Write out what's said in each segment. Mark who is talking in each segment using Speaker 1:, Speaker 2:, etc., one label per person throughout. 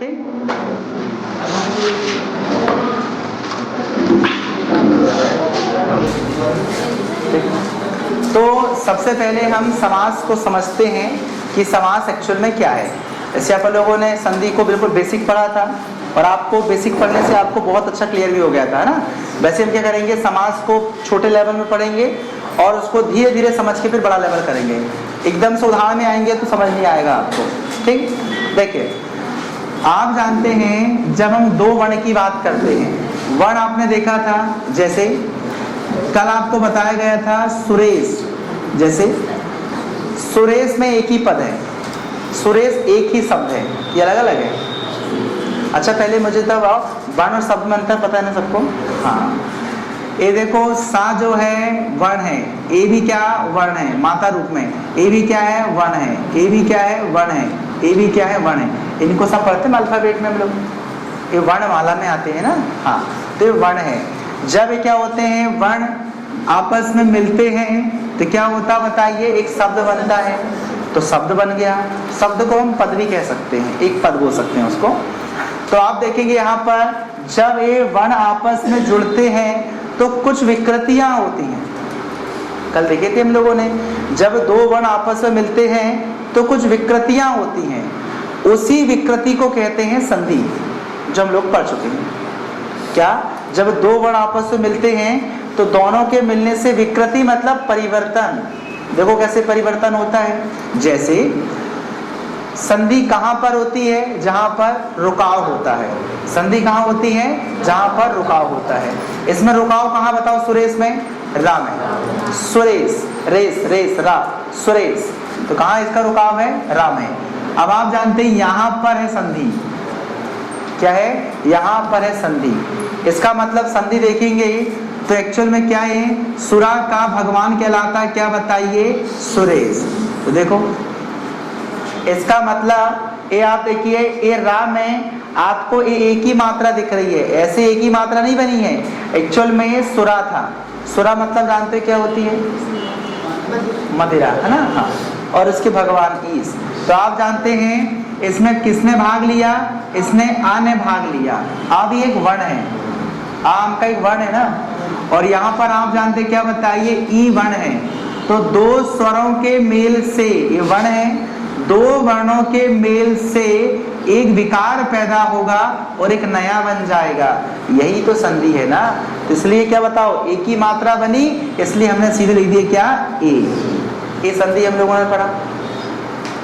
Speaker 1: ठीक। तो सबसे पहले हम समास को समझते हैं कि समास एक्चुअल में क्या है। जैसे आप लोगों ने संधि को बिल्कुल बेसिक पढ़ा था और आपको बेसिक पढ़ने से आपको बहुत अच्छा क्लियर भी हो गया था, है ना। वैसे हम क्या करेंगे, समास को छोटे लेवल में पढ़ेंगे और उसको धीरे धीरे समझ के फिर बड़ा लेवल करेंगे। एकदम से उदाहरण में आएंगे तो समझ नहीं आएगा आपको, ठीक। देखिए, आप जानते हैं जब हम दो वर्ण की बात करते हैं, वर्ण आपने देखा था, जैसे कल आपको बताया गया था सुरेश, जैसे सुरेश में एक ही पद है, सुरेश एक ही शब्द है, ये अलग अलग है। अच्छा, पहले मुझे तब वर्ण और शब्द में अंतर पता है ना सबको। हाँ, ये देखो, सा जो है वर्ण है, ए भी क्या वर्ण है, माता रूप में ए भी क्या है वर्ण है, ए भी क्या है वर्ण है, ए भी क्या है वर्ण है। इनको सब पढ़ते हैं अल्फाबेट में हम लोग, ये वर्णमाला में आते हैं ना। हाँ, तो ये वर्ण है। जब ये क्या होते हैं, वर्ण आपस में मिलते हैं तो क्या होता बताइए, एक शब्द बनता है। तो शब्द बन गया, शब्द को हम पद भी कह सकते हैं, एक पद बोल सकते हैं उसको। तो आप देखेंगे यहाँ पर जब ये वर्ण आपस में जुड़ते हैं तो कुछ विकृतियां होती हैं। कल देखे थे हम लोगों ने, जब दो वर्ण आपस में मिलते हैं तो कुछ विकृतियां होती हैं, उसी विकृति को कहते हैं संधि, जो हम लोग पढ़ चुके हैं। क्या, जब दो वर्ण आपस में मिलते हैं तो दोनों के मिलने से विकृति मतलब परिवर्तन। देखो कैसे परिवर्तन होता है। जैसे संधि कहाँ पर होती है, जहां पर रुकाव होता है। संधि कहाँ होती है, जहां पर रुकाव होता है। इसमें रुकाव कहाँ बताओ, सुरेश में, रा में। सुरेश, रेस रेस रा, सुरेश, तो कहाँ इसका रुकाव है, रा में। अब आप जानते हैं यहां पर है संधि, क्या है, यहां पर है संधि। इसका मतलब संधि देखेंगे तो एक्चुअल में क्या है, सुरा का भगवान कहलाता है, क्या बताइए, सुरेश। तो देखो इसका मतलब ये आप देखिए, ये रा में आपको ये एक ही मात्रा दिख रही है, ऐसे एक ही मात्रा नहीं बनी है। एक्चुअल में ये सुरा था। सुरा मतलब जानते क्या होती है, मदिरा, है ना। हाँ, और उसके भगवान ईश। तो आप जानते हैं इसमें किसने भाग लिया, इसने आ ने भाग लिया। आ भी एक वर्ण है, आम का एक वर्ण है ना। और यहाँ पर आप जानते क्या बताइए, ई वर्ण है। तो दो स्वरों के मेल से, ये वर्ण है, दो वर्णों के मेल से एक विकार पैदा होगा और एक नया बन जाएगा, यही तो संधि है ना। इसलिए क्या बताओ, एक ही मात्रा बनी, इसलिए हमने सीधे लिख दिया क्या, ए। ये संधि हम लोगों ने पढ़ा।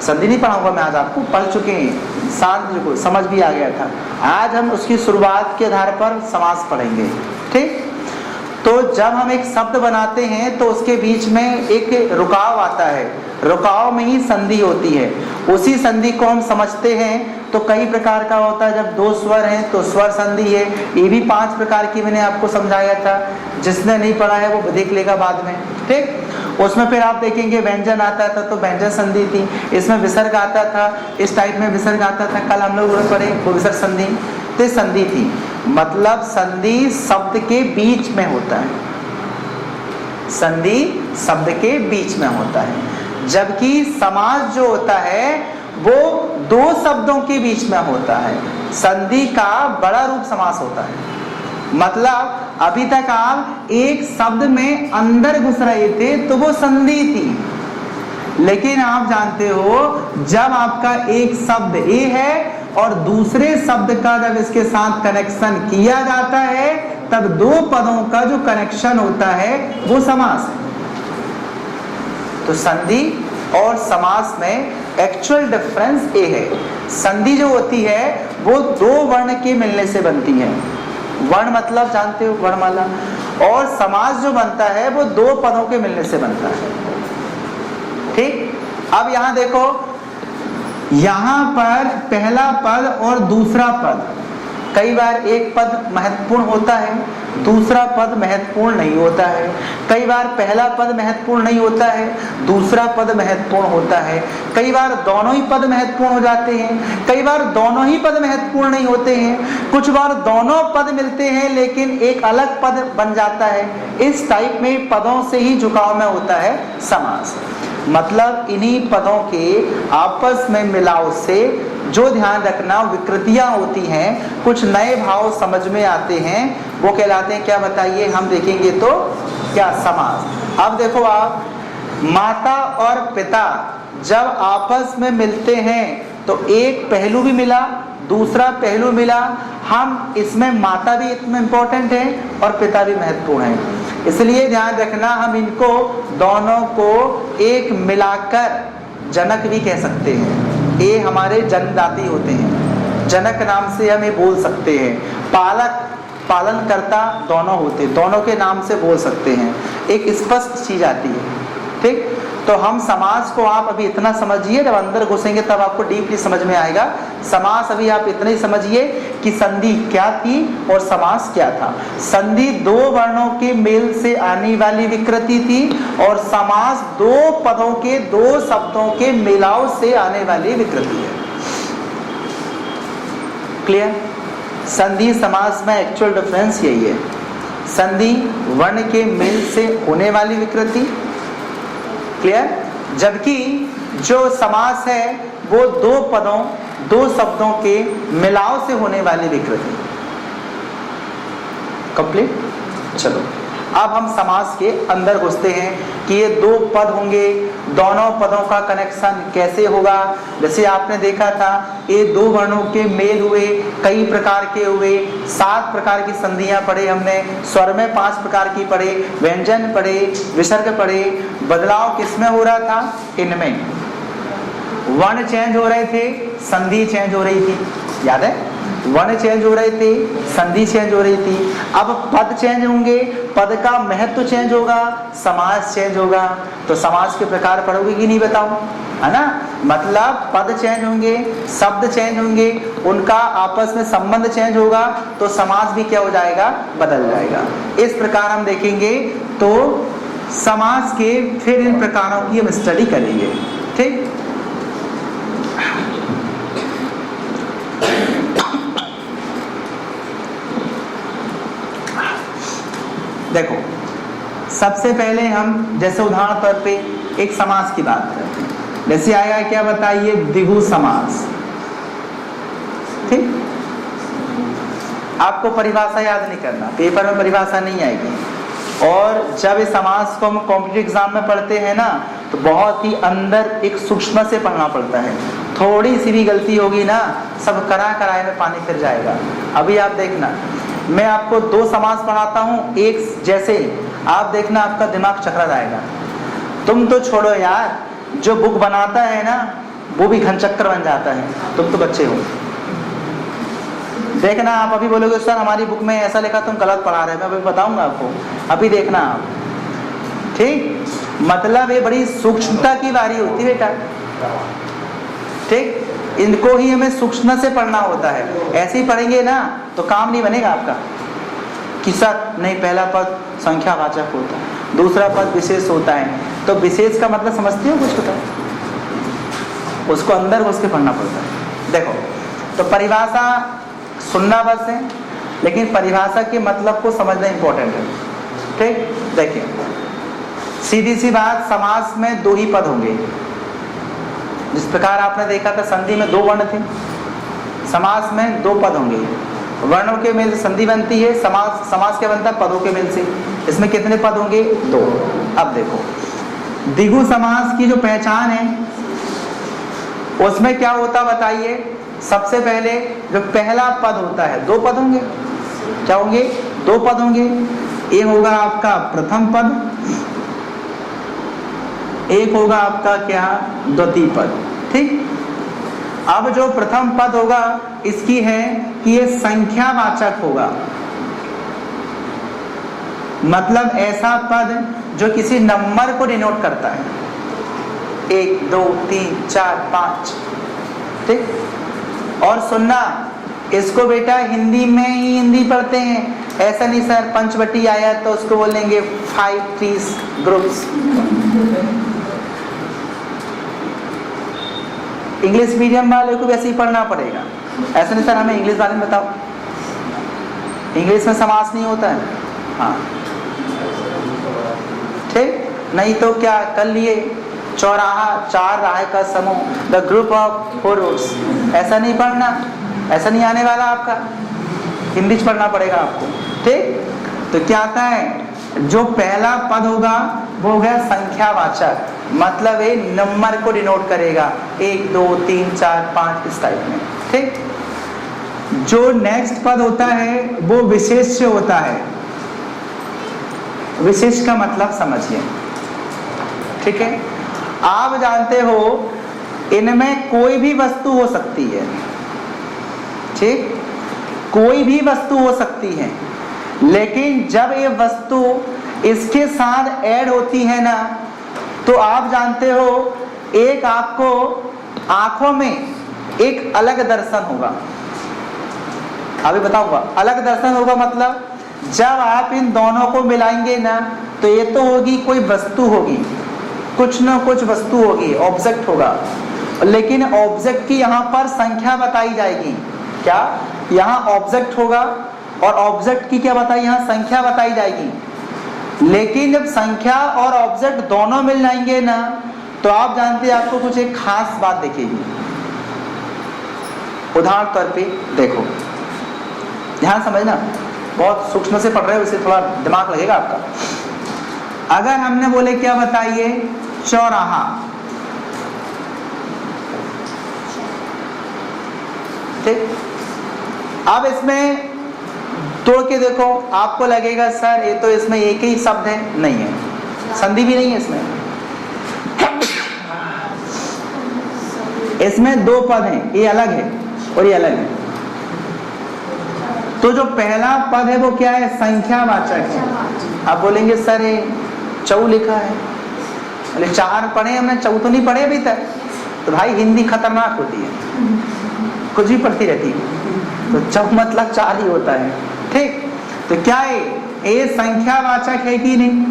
Speaker 1: संधि नहीं पढ़ाऊंगा मैं आज, आपको पढ़ चुके हैं, शांत को समझ भी आ गया था। आज हम उसकी शुरुआत के आधार पर समास पढ़ेंगे, ठीक। तो जब हम एक शब्द बनाते हैं तो उसके बीच में एक रुकाव आता है, रुकाव में ही संधि होती है। उसी संधि को हम समझते हैं तो कई प्रकार का होता है। जब दो स्वर हैं तो स्वर संधि है, ये भी 5 प्रकार की मैंने आपको समझाया था। जिसने नहीं पढ़ा है वो देख लेगा बाद में, ठीक। उसमें फिर आप देखेंगे व्यंजन आता था तो व्यंजन संधि थी, इसमें विसर्ग आता था, इस टाइप में विसर्ग आता था, कल हम लोग पढ़े वो विसर्ग संधि, तो संधि थी। मतलब संधि शब्द के बीच में होता है, संधि शब्द के बीच में होता है। जबकि समास जो होता है वो दो शब्दों के बीच में होता है। संधि का बड़ा रूप समास होता है। मतलब अभी तक आप एक शब्द में अंदर घुस रहे थे तो वो संधि थी, लेकिन आप जानते हो जब आपका एक शब्द ए है और दूसरे शब्द का जब इसके साथ कनेक्शन किया जाता है तब दो पदों का जो कनेक्शन होता है वो समास है। तो संधि और समास में एक्चुअल डिफरेंस ये है। संधि जो होती है वो दो वर्ण के मिलने से बनती है, वर्ण मतलब जानते हो वर्णमाला, और समास जो बनता है वो दो पदों के मिलने से बनता है, ठीक। अब यहां देखो, यहां पर पहला पद और दूसरा पद, कई बार एक पद महत्वपूर्ण होता है, दूसरा पद महत्वपूर्ण नहीं होता है। कई बार पहला पद महत्वपूर्ण नहीं होता है, दूसरा पद महत्वपूर्ण होता है। कई बार दोनों ही पद महत्वपूर्ण हो जाते हैं, कई बार दोनों ही पद महत्वपूर्ण नहीं होते हैं। कुछ बार दोनों पद मिलते हैं लेकिन एक अलग पद बन जाता है। इस टाइप में पदों से ही झुकाव में होता है समास। मतलब इन्हीं पदों के आपस में मिलाव से जो ध्यान रखना विकृतियां होती हैं, कुछ नए भाव समझ में आते हैं, वो कहलाते हैं क्या बताइए, हम देखेंगे तो क्या, समास। अब देखो आप, माता और पिता जब आपस में मिलते हैं तो एक पहलू भी मिला, दूसरा पहलू मिला। हम इसमें माता भी इतना इम्पोर्टेंट है और पिता भी महत्वपूर्ण है, इसलिए ध्यान रखना हम इनको दोनों को एक मिलाकर जनक भी कह सकते हैं। ये हमारे जन्मदाती होते हैं, जनक नाम से हम ये बोल सकते हैं। पालक पालनकर्ता दोनों होते, दोनों के नाम से बोल सकते हैं, एक स्पष्ट चीज आती है। ठीक, तो हम समास को आप अभी इतना समझिए, जब अंदर घुसेंगे तब आपको डीपली समझ में आएगा। समास अभी आप इतना ही समझिए कि संधि क्या थी और समास क्या था। संधि दो वर्णों के मेल से आने वाली विकृति थी और समास दो पदों के, दो शब्दों के मिलाव से आने वाली विकृति है। क्लियर? संधि समास में एक्चुअल डिफरेंस यही है, संधि वर्ण के मेल से होने वाली विकृति, क्लियर, जबकि जो समास है वो दो पदों, दो शब्दों के मिलाव से होने वाली विकृति। कंप्लीट? चलो अब हम समास के अंदर घुसते हैं कि ये दो पद होंगे, दोनों पदों का कनेक्शन कैसे होगा। जैसे आपने देखा था, ये दो वर्णों के मेल हुए, कई प्रकार के हुए, 7 प्रकार की संधियां पढ़े हमने, स्वर में 5 प्रकार की पढ़े, व्यंजन पढ़े, विसर्ग पढ़े। बदलाव किसमें हो रहा था? इनमें वर्ण चेंज हो रहे थे, संधि चेंज हो रही थी, याद है? वर्ण चेंज हो रहे थे, संधि चेंज हो रही थी। अब पद चेंज होंगे, पद का महत्व चेंज होगा, समास चेंज होगा। तो समास के प्रकार पढ़ोगे कि नहीं बताओ, है ना? मतलब पद चेंज होंगे, शब्द चेंज होंगे, उनका आपस में संबंध चेंज होगा, तो समास भी क्या हो जाएगा? बदल जाएगा। इस प्रकार हम देखेंगे, तो समास के फिर इन प्रकारों की हम स्टडी करेंगे। ठीक, देखो सबसे पहले हम जैसे उदाहरण तौर पे एक समास की बात करते हैं। जैसे आएगा क्या बताइए? द्विगु समास। ठीक, आपको परिभाषा याद नहीं करना, पेपर में परिभाषा नहीं आएगी। और जब इस समास को हम कॉम्पिटिटिव एग्जाम में पढ़ते हैं ना, तो बहुत ही अंदर एक सूक्ष्म से पढ़ना पड़ता है। थोड़ी सी भी गलती होगी ना, सब कराए में पानी फिर जाएगा। अभी आप देखना, मैं आपको 2 समास पढ़ाता हूँ एक जैसे, आप देखना आपका दिमाग चकरा जाएगा। तुम तो छोड़ो यार, जो बुक बनाता है ना वो भी घनचक्कर बन जाता है। तुम तो बच्चे हो, देखना आप अभी बोलोगे सर हमारी बुक में ऐसा लिखा, तुम गलत पढ़ा रहे हो। मैं अभी बताऊंगा आपको, अभी देखना आप। ठीक, मतलब ये बड़ी सूक्ष्मता की बारी होती है बेटा। ठीक, इनको ही हमें सूक्ष्म से पढ़ना होता है। ऐसे ही पढ़ेंगे ना तो काम नहीं बनेगा आपका कि सर नहीं, पहला पद संख्यावाचक होता है, दूसरा पद विशेष होता है। तो विशेष का मतलब समझते हो कुछ होता है, उसको अंदर घुस के पढ़ना पड़ता है। देखो, तो परिभाषा सुनना बस है, लेकिन परिभाषा के मतलब को समझना इंपॉर्टेंट है। ठीक, देखिए सीधी सी बात, समास में 2 ही पद होंगे। जिस प्रकार आपने देखा था संधि में 2 वर्ण थे, समास में 2 पद होंगे। वर्णों के मेल से संधि बनती है, समास क्या बनता है? पदों के मेल से। इसमें कितने पद होंगे? 2। अब देखो द्विगु समास की जो पहचान है उसमें क्या होता बताइए? सबसे पहले जो पहला पद होता है, 2 पद होंगे। क्या होंगे? 2 पद होंगे। एक होगा आपका प्रथम पद, एक होगा आपका क्या? द्वितीय पद। ठीक, अब जो प्रथम पद होगा इसकी है कि ये संख्यावाचक होगा, मतलब ऐसा पद जो किसी नंबर को डिनोट करता है, 1 2 3 4 5। ठीक, और सुनना, इसको बेटा हिंदी में ही हिंदी पढ़ते हैं, ऐसा नहीं सर पंचवटी आया तो उसको बोलेंगे 5 ट्रीज ग्रुप्स। इंग्लिश मीडियम वाले को भी ऐसे ही पढ़ना पड़ेगा। ऐसा नहीं सर हमें इंग्लिश वाले में बताओ, इंग्लिश में समास नहीं होता है। हाँ, ठीक, नहीं तो क्या कर लिए चौराहा, 4 राह का समूह, द ग्रुप ऑफ 4 रोड्स। ऐसा नहीं पढ़ना, ऐसा नहीं आने वाला आपका, हिंदी पढ़ना पड़ेगा आपको। ठीक, तो क्या आता है, जो पहला पद होगा वो हो गया संख्यावाचक, मतलब ये नंबर को डिनोट करेगा, 1 2 3 4 5 इस टाइप में। ठीक, जो नेक्स्ट पद होता है वो विशेष्य होता है। विशेष का मतलब समझिए, ठीक है। आप जानते हो इनमें कोई भी वस्तु हो सकती है, ठीक, कोई भी वस्तु हो सकती है, लेकिन जब ये वस्तु इसके साथ ऐड होती है ना, तो आप जानते हो एक आपको आंखों में एक अलग दर्शन होगा। अभी बताऊंगा, अलग दर्शन होगा मतलब जब आप इन दोनों को मिलाएंगे ना, तो ये तो होगी कोई वस्तु होगी, कुछ ना कुछ वस्तु होगी, ऑब्जेक्ट होगा, लेकिन ऑब्जेक्ट की यहाँ पर संख्या बताई जाएगी। क्या, यहाँ ऑब्जेक्ट होगा और ऑब्जेक्ट की क्या बताई, यहाँ संख्या बताई जाएगी। लेकिन जब संख्या और ऑब्जेक्ट दोनों मिल जाएंगे ना, तो आप जानते हैं आपको कुछ एक खास बात दिखेगी। उदाहरण तौर पे देखो, ध्यान समझना, बहुत सूक्ष्म से पढ़ रहे हो, इससे थोड़ा दिमाग लगेगा आपका। अगर हमने बोले क्या बताइए, चौराहा, ठीक, अब इसमें तोड़ के देखो, आपको लगेगा सर ये तो इसमें एक ही शब्द है, नहीं है, संधि भी नहीं है इसमें, इसमें 2 पद हैं, ये अलग है और ये अलग है। तो जो पहला पद है वो क्या है, संख्यावाचक है। आप बोलेंगे सर ये चौ लिखा है, अरे 4 पढ़े हमने, चौ तो नहीं पढ़े अभी तक। तो भाई हिंदी खतरनाक होती है, कुछ भी पढ़ती रहती है, तो चौ मतलब 4 ही होता है। ठीक, तो क्या है ये संख्यावाचक है कि नहीं,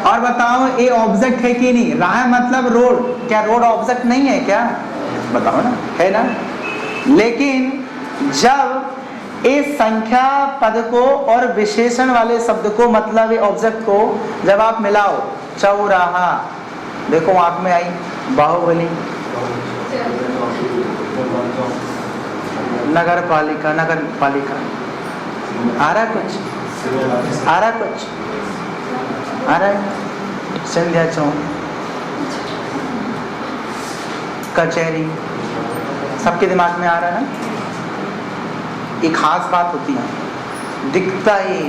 Speaker 1: और बताओ ये ऑब्जेक्ट है कि नहीं। राह मतलब रोड, क्या रोड ऑब्जेक्ट नहीं है क्या, बताओ ना, है ना। लेकिन जब इस संख्या पद को और विशेषण वाले शब्द को, मतलब ऑब्जेक्ट को जब आप मिलाओ, चौराहा, देखो आंख में आई बाहुबली, नगर पालिका, नगर पालिका, आ रहा कुछ, आ रहा कुछ, आ रहा है, संध्या चौक, कचहरी, सबके दिमाग में आ रहा है ना। एक खास बात होती है, दिखता ही,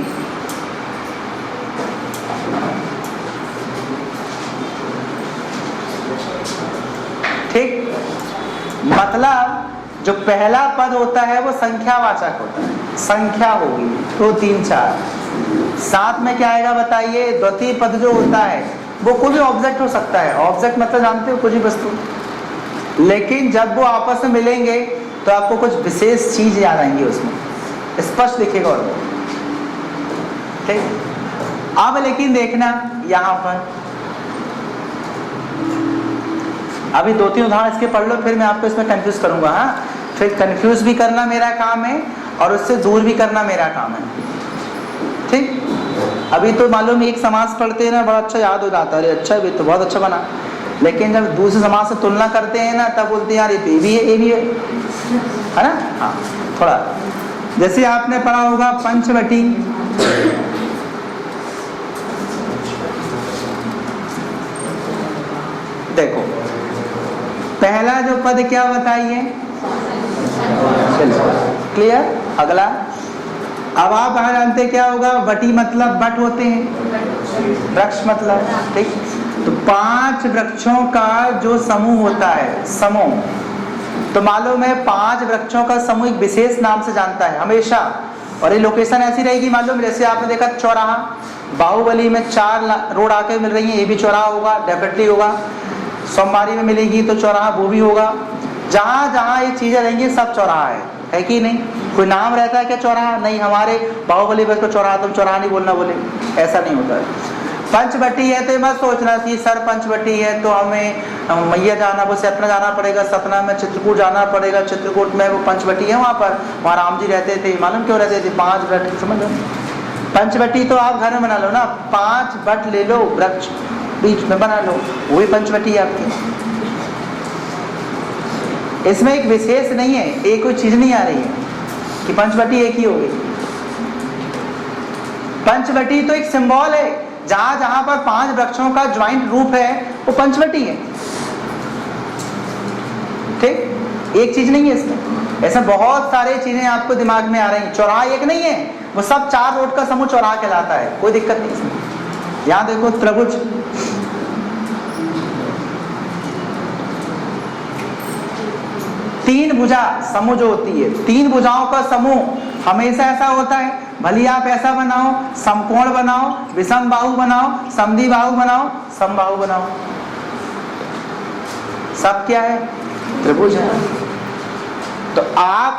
Speaker 1: ठीक, मतलब जो पहला पद होता है वो संख्यावाचक होता है, संख्या होगी 2 3 4। साथ में क्या आएगा बताइए, द्वितीय पद जो होता है वो कोई भी ऑब्जेक्ट हो सकता है। ऑब्जेक्ट मतलब जानते हो, कुछ भी वस्तु, लेकिन जब वो आपस में मिलेंगे तो आपको कुछ विशेष चीज याद आएंगी, उसमें स्पष्ट दिखेगा। और ठीक, अब लेकिन देखना यहाँ पर, अभी 2-3 उदाहरण इसके पढ़ लो, फिर मैं आपको इसमें कंफ्यूज करूंगा। हाँ, फिर कंफ्यूज भी करना मेरा काम है और उससे दूर भी करना मेरा काम है। ठीक, अभी तो मालूम एक समास पढ़ते हैं ना, बड़ा अच्छा याद हो जाता है, अरे अच्छा भी तो बहुत अच्छा बना, लेकिन जब दूसरे समास से तुलना करते हैं ना, तब बोलते हैं यार ये भी है, ये भी है ना। हाँ, थोड़ा जैसे आपने पढ़ा होगा पंचवटी, देखो पहला जो पद क्या बताइए, क्लियर। अगला, अब आप कहाँ जानते क्या होगा, वटी मतलब बट होते हैं, वृक्ष मतलब, ठीक। तो 5 वृक्षों का जो समूह होता है, समूह, तो मालूम है 5 वृक्षों का समूह एक विशेष नाम से जानता है हमेशा, और ये लोकेशन ऐसी रहेगी मालूम, जैसे आपने देखा चौराहा, बाहुबली में 4 रोड आके मिल रही है, ये भी चौराहा होगा, डेफिनेटली होगा। सोमवारी में मिलेगी तो चौराहा वो भी होगा। जहाँ जहाँ ये चीजें रहेंगी सब चौराहा है कि नहीं। कोई नाम रहता है क्या चौराहा, नहीं। हमारे बाहुबली बस को चौराहा, तुम चौराहा नहीं बोलना बोले, ऐसा नहीं होता है। पंचवटी है तो मत सोचना कि सर पंचवटी है तो हमें मैया जाना, वो सतना जाना पड़ेगा, सतना में चित्रकूट जाना पड़ेगा, चित्रकूट में वो पंचवटी है, वहाँ राम जी रहते थे। मालूम क्यों रहते थे, 5 वृक्ष, समझ लो। पंचवटी तो आप घर में बना लो ना, 5 वट ले लो, वृक्ष, बीच में बना लो, वो भी पंचवटी है आपकी। इसमें एक विशेष नहीं है, एक कोई चीज नहीं आ रही है कि पंचवटी एक ही हो गई। पंचवटी तो एक सिंबल है, जहां जहां पर 5 वृक्षों का ज्वाइंट रूप है वो पंचवटी है। ठीक, एक चीज नहीं है इसमें, ऐसे बहुत सारे चीजें आपको दिमाग में आ रही हैं। चौराहा एक नहीं है, वो सब 4 रोड का समूह चौराहा कहलाता है, कोई दिक्कत नहीं इसमें। यहां देखो त्रिभुज, तीन भुजा समूह जो होती है, 3 भुजाओं का समूह हमेशा ऐसा होता है। भले आप ऐसा बनाओ, समकोण बनाओ, विषम बाहु बनाओ, समद्वि बाहु बनाओ, समबाहु बनाओ, सब क्या है? त्रिभुज है। तो आप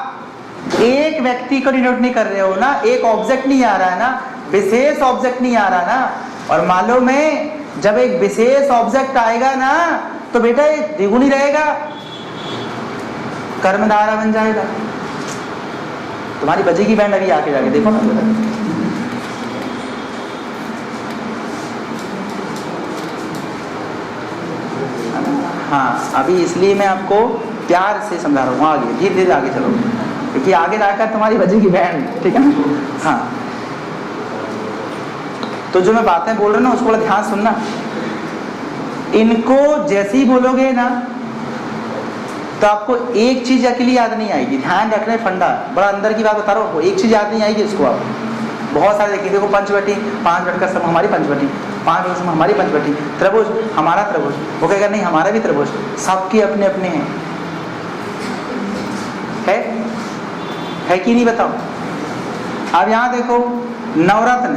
Speaker 1: एक व्यक्ति को डिनोट नहीं कर रहे हो ना, एक ऑब्जेक्ट नहीं आ रहा है ना, विशेष ऑब्जेक्ट नहीं आ रहा ना। और मालूम है जब एक विशेष ऑब्जेक्ट आएगा ना तो बेटा ये द्विगुणी रहेगा, कर्मधारा बन जाएगा। तुम्हारी बजेगी बैंड, अभी आके जाके देखो ना। हाँ, अभी इसलिए मैं आपको प्यार से समझा रहा हूँ, आगे धीरे धीरे आगे चलो, क्योंकि आगे जाकर तुम्हारी बजेगी बैंड, ठीक है ना। हाँ, तो जो मैं बातें बोल रहा हूँ ना उसको बड़ा ध्यान सुनना। इनको जैसे ही बोलोगे ना तो आपको एक चीज अकेली याद नहीं आएगी, ध्यान रखना है, फंडा बड़ा अंदर की बात बता रहा हूँ। एक चीज याद नहीं आएगी इसको, आप बहुत सारे देखिए, देखो पंचवटी, 5 वृक्ष का समूह हमारी पंचवटी, 5 वृक्ष समूह हमारी पंचवटी, त्रिभुज हमारा त्रिभुज, वो कहेगा नहीं हमारा भी त्रिभुज, सबके अपने अपने हैं। है कि नहीं बताओ। अब यहां देखो नवरत्न,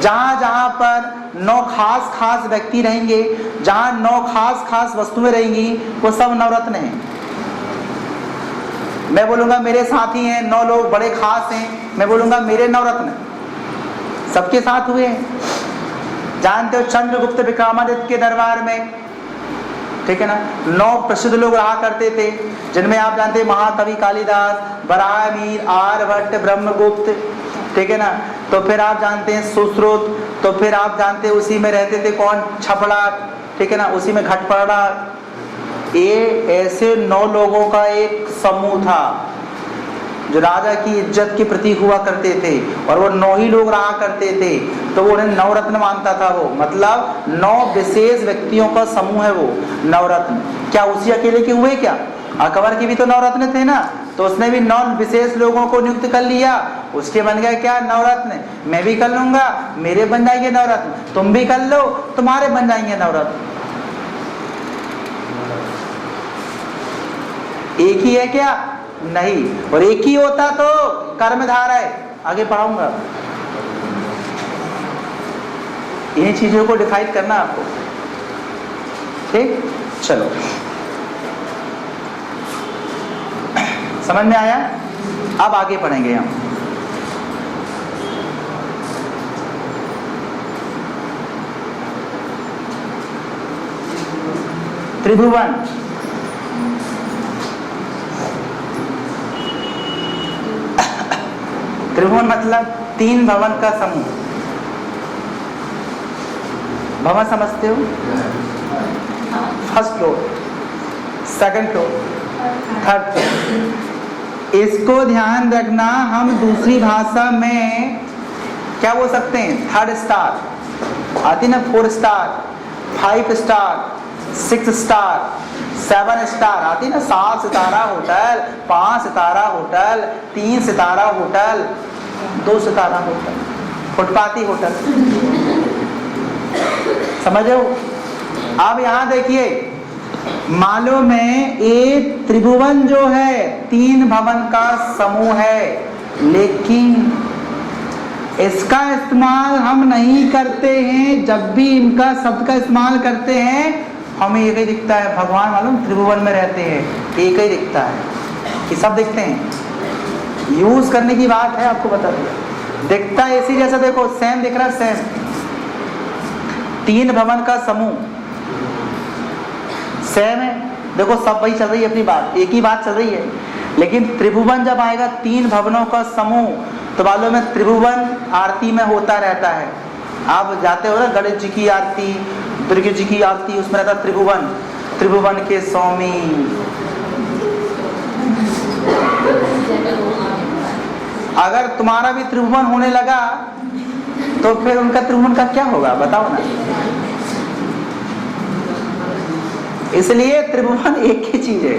Speaker 1: जहां जहां पर 9 खास खास व्यक्ति रहेंगे, जहां 9 खास खास वस्तुएं रहेंगी, वो सब नवरत्न हैं। मैं बोलूंगा मेरे साथी हैं 9 लोग बड़े खास हैं, मैं बोलूंगा मेरे नवरत्न, सबके साथ हुए हैं। जानते हो चंद्रगुप्त विक्रमादित्य के दरबार में, ठीक है ना, 9 प्रसिद्ध लोग रहा करते थे, जिनमें आप जानते हैं महाकवि कालिदास, बराहमीर, आर्यभट्ट, ब्रह्मगुप्त, ठीक है ना। तो फिर आप जानते हैं सुश्रुत, तो फिर आप जानते हैं उसी में रहते थे कौन, छपड़ा, ठीक है ना, उसी में घटपड़ा। ये ऐसे 9 लोगों का एक समूह था जो राजा की इज्जत के प्रति हुआ करते थे, और वो 9 ही लोग रहा करते थे, तो वो उन्हें नवरत्न मानता था। वो मतलब 9 विशेष व्यक्तियों का समूह है वो नवरत्न। क्या उसी अकेले के हुए क्या? अकबर के भी तो नवरत्न थे ना, तो उसने भी 9 विशेष लोगों को नियुक्त कर लिया, उसके बन गया क्या, नवरत्न। मैं भी कर लूंगा, मेरे बन जाएंगे नवरत्न, तुम भी कर लो, तुम्हारे बन जाएंगे नवरत्न। एक ही है क्या? नहीं। और एक ही होता तो कर्मधार है, आगे पढ़ाऊंगा। इन्हीं चीजों को डिफाइन करना आपको, ठीक। चलो, समझ में आया? अब आगे पढ़ेंगे हम। त्रिभुवन, त्रिभुवन मतलब 3 भवन का समूह। भवन समझते हो? First floor, second floor, third floor. इसको ध्यान रखना, हम दूसरी भाषा में क्या बोल सकते हैं? 3rd स्टार आती ना, 4 स्टार, 5 स्टार, 6 स्टार, 7 स्टार आती ना, 7 सितारा होटल, 5 सितारा होटल, 3 सितारा होटल, 2 सितारा होटल, फुटपाती होटल, समझे हो? अब यहां देखिए, मालूम है एक त्रिभुवन जो है 3 भवन का समूह है, लेकिन इसका इस्तेमाल हम नहीं करते हैं। जब भी इनका शब्द का इस्तेमाल करते हैं हमें एक ही दिखता है, भगवान मालूम त्रिभुवन में रहते हैं, एक ही दिखता है कि सब दिखते हैं। यूज करने की बात है, आपको बता दिया। दिखता है इसी जैसा, देखो सेम दिख रहा है, सेम 3 भवन का समूह सेम है। देखो सब वही चल रही है अपनी बात, एक ही बात चल रही है। लेकिन त्रिभुवन जब आएगा 3 भवनों का समूह, तो मालूम है त्रिभुवन आरती में होता रहता है। आप जाते हो ना गणेश जी की आरती, दुर्गा जी की आरती, उसमें रहता त्रिभुवन, त्रिभुवन के स्वामी। अगर तुम्हारा भी त्रिभुवन होने लगा तो फिर उनका त्रिभुवन का क्या होगा बताओ ना। इसलिए त्रिभुवन एक ही चीज है,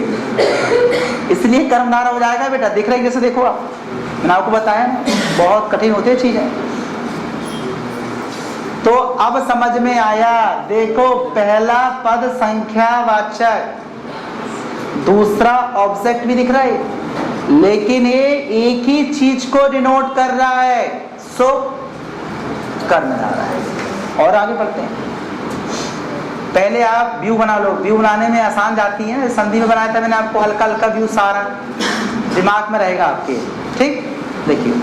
Speaker 1: इसलिए कर्मधारा हो जाएगा बेटा। दिख रहा है कैसे? देखो आप, मैंने आपको बताया ना, बहुत कठिन होती है चीजें। तो अब समझ में आया। देखो पहला पद संख्यावाचक, दूसरा ऑब्जेक्ट भी दिख रहा है, लेकिन ये एक ही चीज को डिनोट कर रहा है, सो कर्मधारा है। और आगे बढ़ते हैं। पहले आप व्यू बना लो, व्यू बनाने में आसान जाती है, संधि में बनाया था मैंने आपको, हल्का हल्का व्यू सारा दिमाग में रहेगा आपके। ठीक, देखिए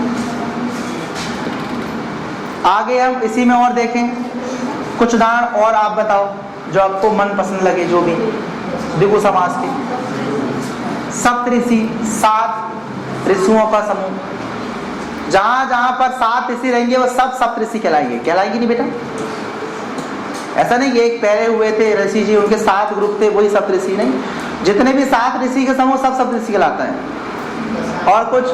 Speaker 1: आगे हम इसी में और देखें कुछ उदाहरण, और आप बताओ जो आपको मन पसंद लगे, जो भी द्विगु समास के। सप्तऋषि, 7 ऋषियों का समूह। जहां जहां पर 7 ऋषि रहेंगे वो सब सप्तऋषि कहलाएंगे। कहलाएंगे नहीं बेटा? ऐसा नहीं कि एक पहले हुए थे ऋषि जी, उनके 7 ग्रुप थे, वही सप्तऋषि नहीं। जितने भी 7 ऋषि के समूह सब सप्तऋषि कहलाता है। और कुछ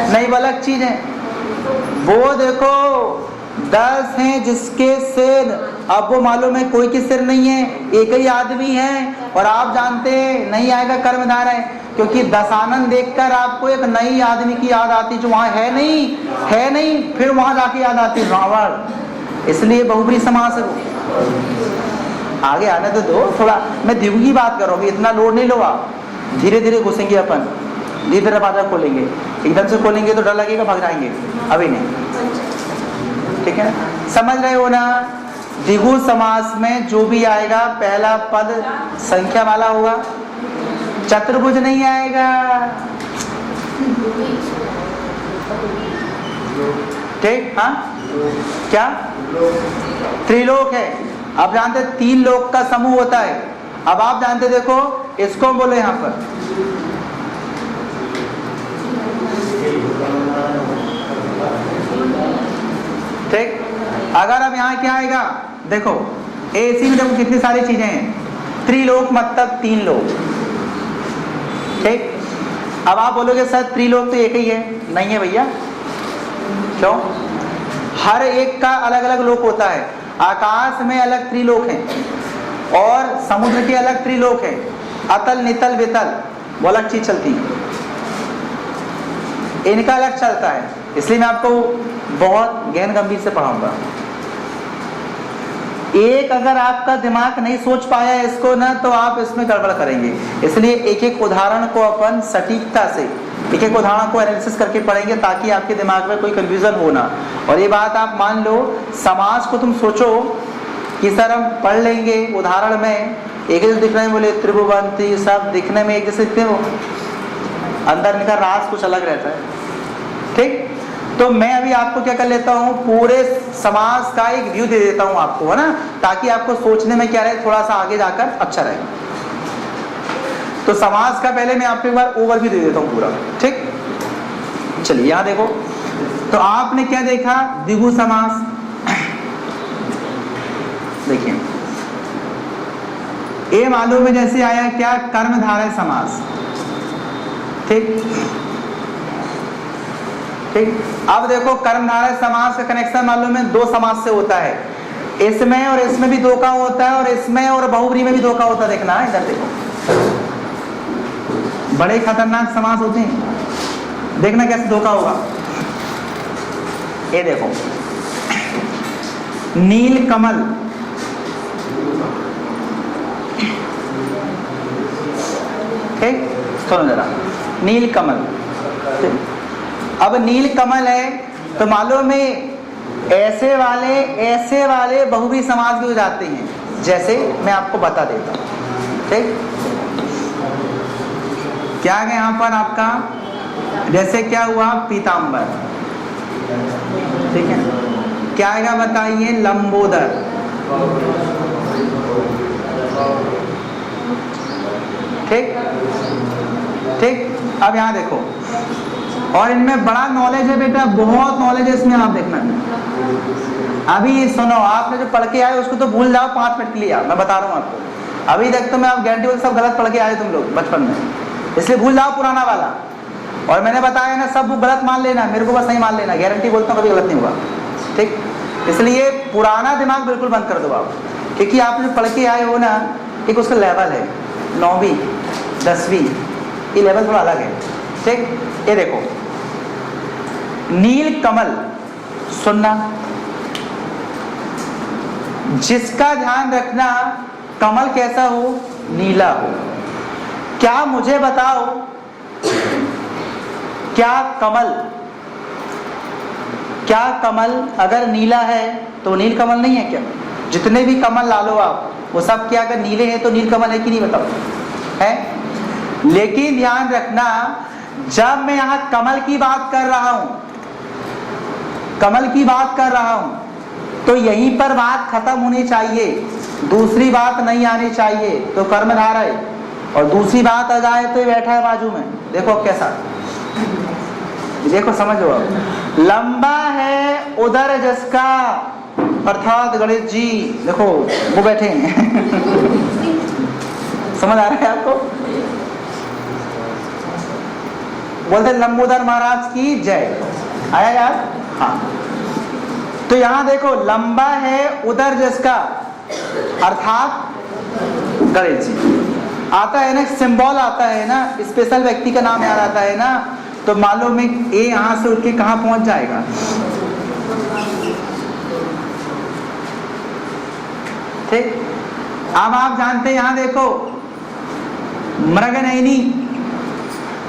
Speaker 1: नहीं, वो अलग चीज है। वो देखो 10 हैं जिसके सिर, अब वो मालूम है कोई के सिर नहीं है, एक ही आदमी है। और आप जानते हैं नहीं आएगा कर्मधारा है, क्योंकि दशानन देखकर आपको एक नई आदमी की याद आती जो वहां है नहीं, फिर वहां जाके याद आती रावण। इसलिए बहुब्री समास है वो। आगे आने तो दो थोड़ा, मैं द्विगु की बात करूँगी, इतना लोड नहीं लो आप। धीरे धीरे घुसेंगे अपन, धीरे धीरे बाजा खोलेंगे। एकदम से खोलेंगे तो डर लगेगा, भाग जाएंगे। अभी नहीं, ठीक है ना? समझ रहे हो ना? द्विगु समास में जो भी आएगा पहला पद संख्या वाला होगा, चतुर्भुज नहीं आएगा। ठीक, हाँ क्या? त्रिलोक है। आप जानते 3 लोक का समूह होता है। अब आप जानते, देखो इसको बोलो यहां पर ठीक। अगर अब यहाँ क्या आएगा, देखो एसी में देखो कितनी सारी चीजें हैं। त्रिलोक मतलब 3 लोक। ठीक, अब आप बोलोगे सर त्रिलोक तो एक ही है। नहीं है भैया। क्यों? हर एक का अलग अलग लोक होता है। आकाश में अलग त्रिलोक हैं और समुद्र के अलग त्रिलोक हैं। अतल नितल वितल वो अलग चीज चलती है, इनका अलग चलता है। इसलिए मैं आपको बहुत गहन गंभीर से पढ़ाऊंगा। एक अगर आपका दिमाग नहीं सोच पाया इसको ना, तो आप इसमें गड़बड़ करेंगे। इसलिए एक एक उदाहरण को अपन सटीकता से, एक एक उदाहरण को एनालिसिस करके पढ़ेंगे, ताकि आपके दिमाग में कोई कंफ्यूजन हो ना। और ये बात आप मान लो, समाज को तुम सोचो कि सर हम पढ़ लेंगे उदाहरण में, एक जैसे दिख रहे हैं, बोले त्रिभुवन सब दिखने में एक जैसे दिखते हो, अंदर इनका राज कुछ अलग रहता है। ठीक, तो मैं अभी आपको क्या कर लेता हूँ, पूरे समाज का एक व्यू दे देता हूँ आपको, है ना, ताकि आपको सोचने में क्या रहे, थोड़ा सा आगे जाकर अच्छा रहे। तो समाज का पहले मैं आपको एक बार ओवरव्यू दे देता हूँ पूरा। ठीक, चलिए यहाँ देखो। तो आपने क्या देखा, द्विगु समास। देखिए ये मालूम है जैसे आया क्या, कर्मधारय समास। ठीक ठीक, अब देखो कर्मधारय समास का कनेक्शन मालूम है 2 समास से होता है। इसमें और इसमें भी 2 का होता है, और इसमें और बहुब्री में भी 2 का होता है। देखना है इधर देखो, बड़े खतरनाक समास होते हैं। देखना कैसे 2 का होगा। ये देखो, नील कमल, ठीक, सुनो जरा, नील कमल। अब नील कमल है तो मालूम है ऐसे वाले बहुब्री समास भी हो जाते हैं। जैसे मैं आपको बता देता हूं। ठीक, क्या है यहां पर आपका, जैसे क्या हुआ, पीतांबर। ठीक है, क्या आएगा बताइए, लंबोदर। ठीक ठीक, अब यहाँ देखो, और इनमें बड़ा नॉलेज है बेटा, बहुत नॉलेज है इसमें, आप देखना। अभी सुनो, आपने जो पढ़ के आए उसको तो भूल जाओ 5 मिनट के लिए, मैं बता रहा हूँ आपको। अभी तक तो मैं आप गारंटी बोल सब गलत पढ़ के आए तुम लोग बचपन में, इसलिए भूल जाओ पुराना वाला। और मैंने बताया ना, सब गलत मान लेना, मेरे को बस नहीं मान लेना, गारंटी बोलता हूँ कभी गलत नहीं हुआ, ठीक। इसलिए पुराना दिमाग बिल्कुल बंद कर दो आप, क्योंकि आप जो पढ़ के आए हो ना, एक उसका लेवल है, 9वीं 10वीं, ये लेवल थोड़ा अलग है, ठीक। ये देखो, नील कमल, सुनना, जिसका ध्यान रखना कमल कैसा हो, नीला हो। क्या मुझे बताओ, क्या कमल अगर नीला है तो नील कमल नहीं है क्या? जितने भी कमल ला लो आप, वो सब क्या अगर नीले हैं तो नील कमल है कि नहीं, बताओ, है? लेकिन ध्यान रखना, जब मैं यहां कमल की बात कर रहा हूं, तो यहीं पर बात खत्म होनी चाहिए, दूसरी बात नहीं आनी चाहिए, तो कर्मधारय है। और दूसरी बात आ जाए तो ये बैठा है बाजू में, देखो कैसा, देखो समझो अब, लंबा है उदर जिसका, अर्थात गणेश जी देखो वो बैठे हैं समझ आ रहा है आपको? बोलते लंबोदर महाराज की जय, आया यार? हाँ, तो यहां देखो, लंबा है उदर जिसका, अर्थात गणेश जी आता है ना, सिंबल आता है ना, स्पेशल व्यक्ति का नाम याद आता है ना, तो मालूम है ये यहां से उठ के कहां पहुंच जाएगा। ठीक, अब आप जानते हैं, यहां देखो, मृगनयनी,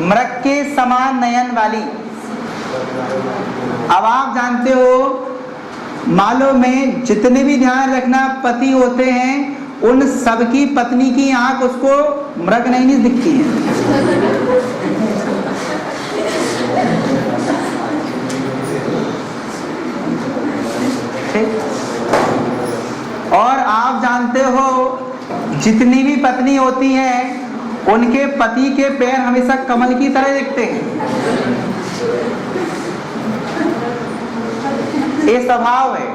Speaker 1: मृग के समान नयन वाली। अब आप जानते हो, मालूम में जितने भी ध्यान रखना पति होते हैं, उन सबकी पत्नी की आंख उसको मृगनयनी दिखती है। और आप जानते हो, जितनी भी पत्नी होती हैं, उनके पति के पैर हमेशा कमल की तरह दिखते हैं। ये स्वभाव है।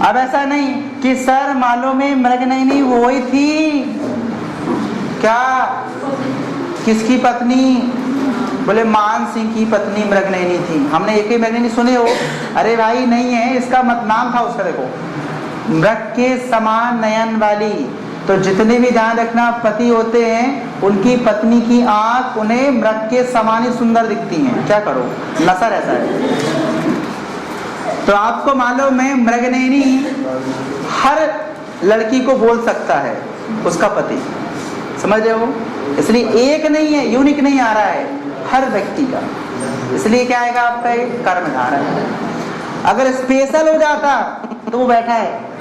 Speaker 1: अब ऐसा नहीं कि सर मालूम में मृगनयनी वो ही थी क्या, किसकी पत्नी? बोले मान सिंह की पत्नी मृगनयनी थी। हमने एक ही मृगनयनी सुने हो? अरे भाई नहीं है, इसका नाम था उसका, देखो, मृग के समान नयन वाली। तो जितने भी ध्यान रखना पति होते हैं, उनकी पत्नी की आंख उन्हें मृग के समान ही सुंदर दिखती हैं। क्या करो, नशा रहता है। तो आपको मालूम है, मृगनयनी हर लड़की को बोल सकता है उसका पति, समझ रहे हो? इसलिए एक नहीं है, यूनिक नहीं आ रहा है, हर व्यक्ति का। इसलिए क्या आएगा आपका, एक कर्मधारय है। अगर स्पेशल हो जाता तो वो बैठा है।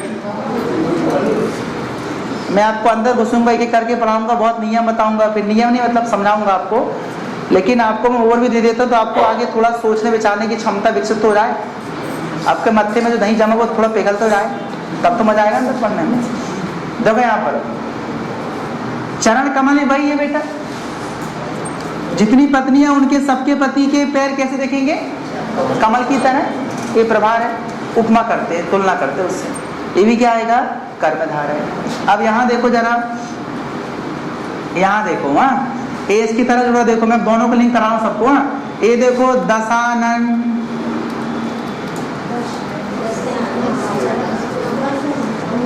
Speaker 1: मैं आपको अंदर घुसूंगा, एक एक करके पढ़ाऊंगा, बहुत नियम बताऊंगा, फिर नियम नहीं मतलब समझाऊंगा आपको, लेकिन आपको मैं ओवर भी दे देता हूँ, तो आपको आगे थोड़ा सोचने विचारने की क्षमता विकसित हो जाए, आपके मत्थे में जो दही जमा वो थोड़ा पिघल तो जाए, तब तो मजा आएगा अंदर पढ़ने में। देखो यहाँ पर चरण कमल है भाई, ये बेटा, जितनी पत्नियां उनके सबके पति के पैर कैसे देखेंगे, कमल की तरह। ये प्रभार है, उपमा करते हैं, तुलना करते हैं उससे। ये भी क्या आएगा, कर्मधारय है। अब यहाँ देखो जरा, यहाँ देखो, हाँ, ये इसकी तरह जुड़ा, देखो मैं दोनों को लिंक करा रहा हूं सबको। हाँ, ये देखो दशानन,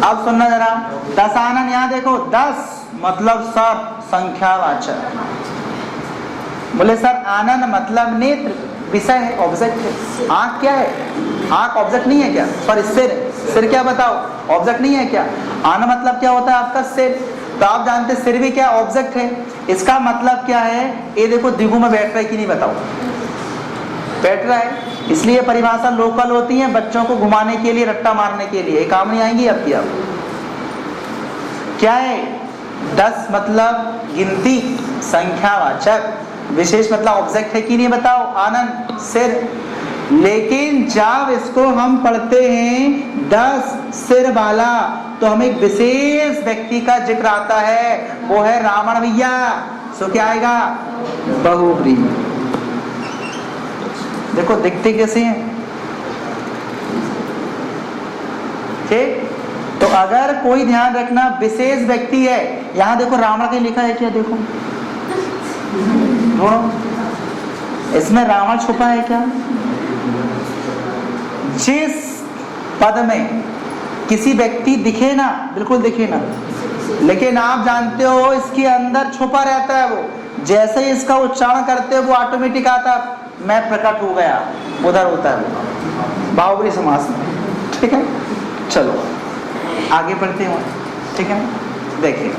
Speaker 1: अब सुनना जरा, दशानन, यहाँ देखो 10 मतलब सर, संख्यावाचक। बोले सर आनन मतलब नेत्र, विषय है, ऑब्जेक्ट है। आंख क्या है, आंख ऑब्जेक्ट नहीं है क्या? सॉरी, सिर क्या बताओ, ऑब्जेक्ट नहीं है क्या? आना मतलब क्या होता है आपका, सिर। तो आप जानते हैं सिर भी क्या ऑब्जेक्ट है। इसका मतलब क्या है, ये देखो दिगु में बैठ रहा है कि नहीं, बताओ, बैठ रहा है। इसलिए परिभाषा लोकल होती है, बच्चों को घुमाने के लिए, रट्टा मारने के लिए, काम नहीं आएंगी आपकी। अब क्या है, 10 मतलब गिनती, संख्यावाचक, विशेष मतलब ऑब्जेक्ट है कि नहीं, बताओ, आनंद, सिर। लेकिन जब इसको हम पढ़ते हैं 10 सिर वाला, तो हमें एक विशेष व्यक्ति का जिक्र आता है, वो है रावण भैया। सो क्या आएगा? बहुव्रीहि। देखो दिखते कैसे हैं, ठीक। तो अगर कोई ध्यान रखना विशेष व्यक्ति है, यहां देखो रावण के लिखा है क्या? देखो इसमें रावण छुपा है क्या? जिस पद में किसी व्यक्ति दिखे ना, बिल्कुल दिखे ना, लेकिन आप जानते हो इसके अंदर छुपा रहता है वो। जैसे ही इसका उच्चारण करते हो वो ऑटोमेटिक आता, मैं प्रकट हो गया, उधर होता है वो बहुव्रीहि समास में। ठीक है, चलो आगे बढ़ते हैं, ठीक है। देखिए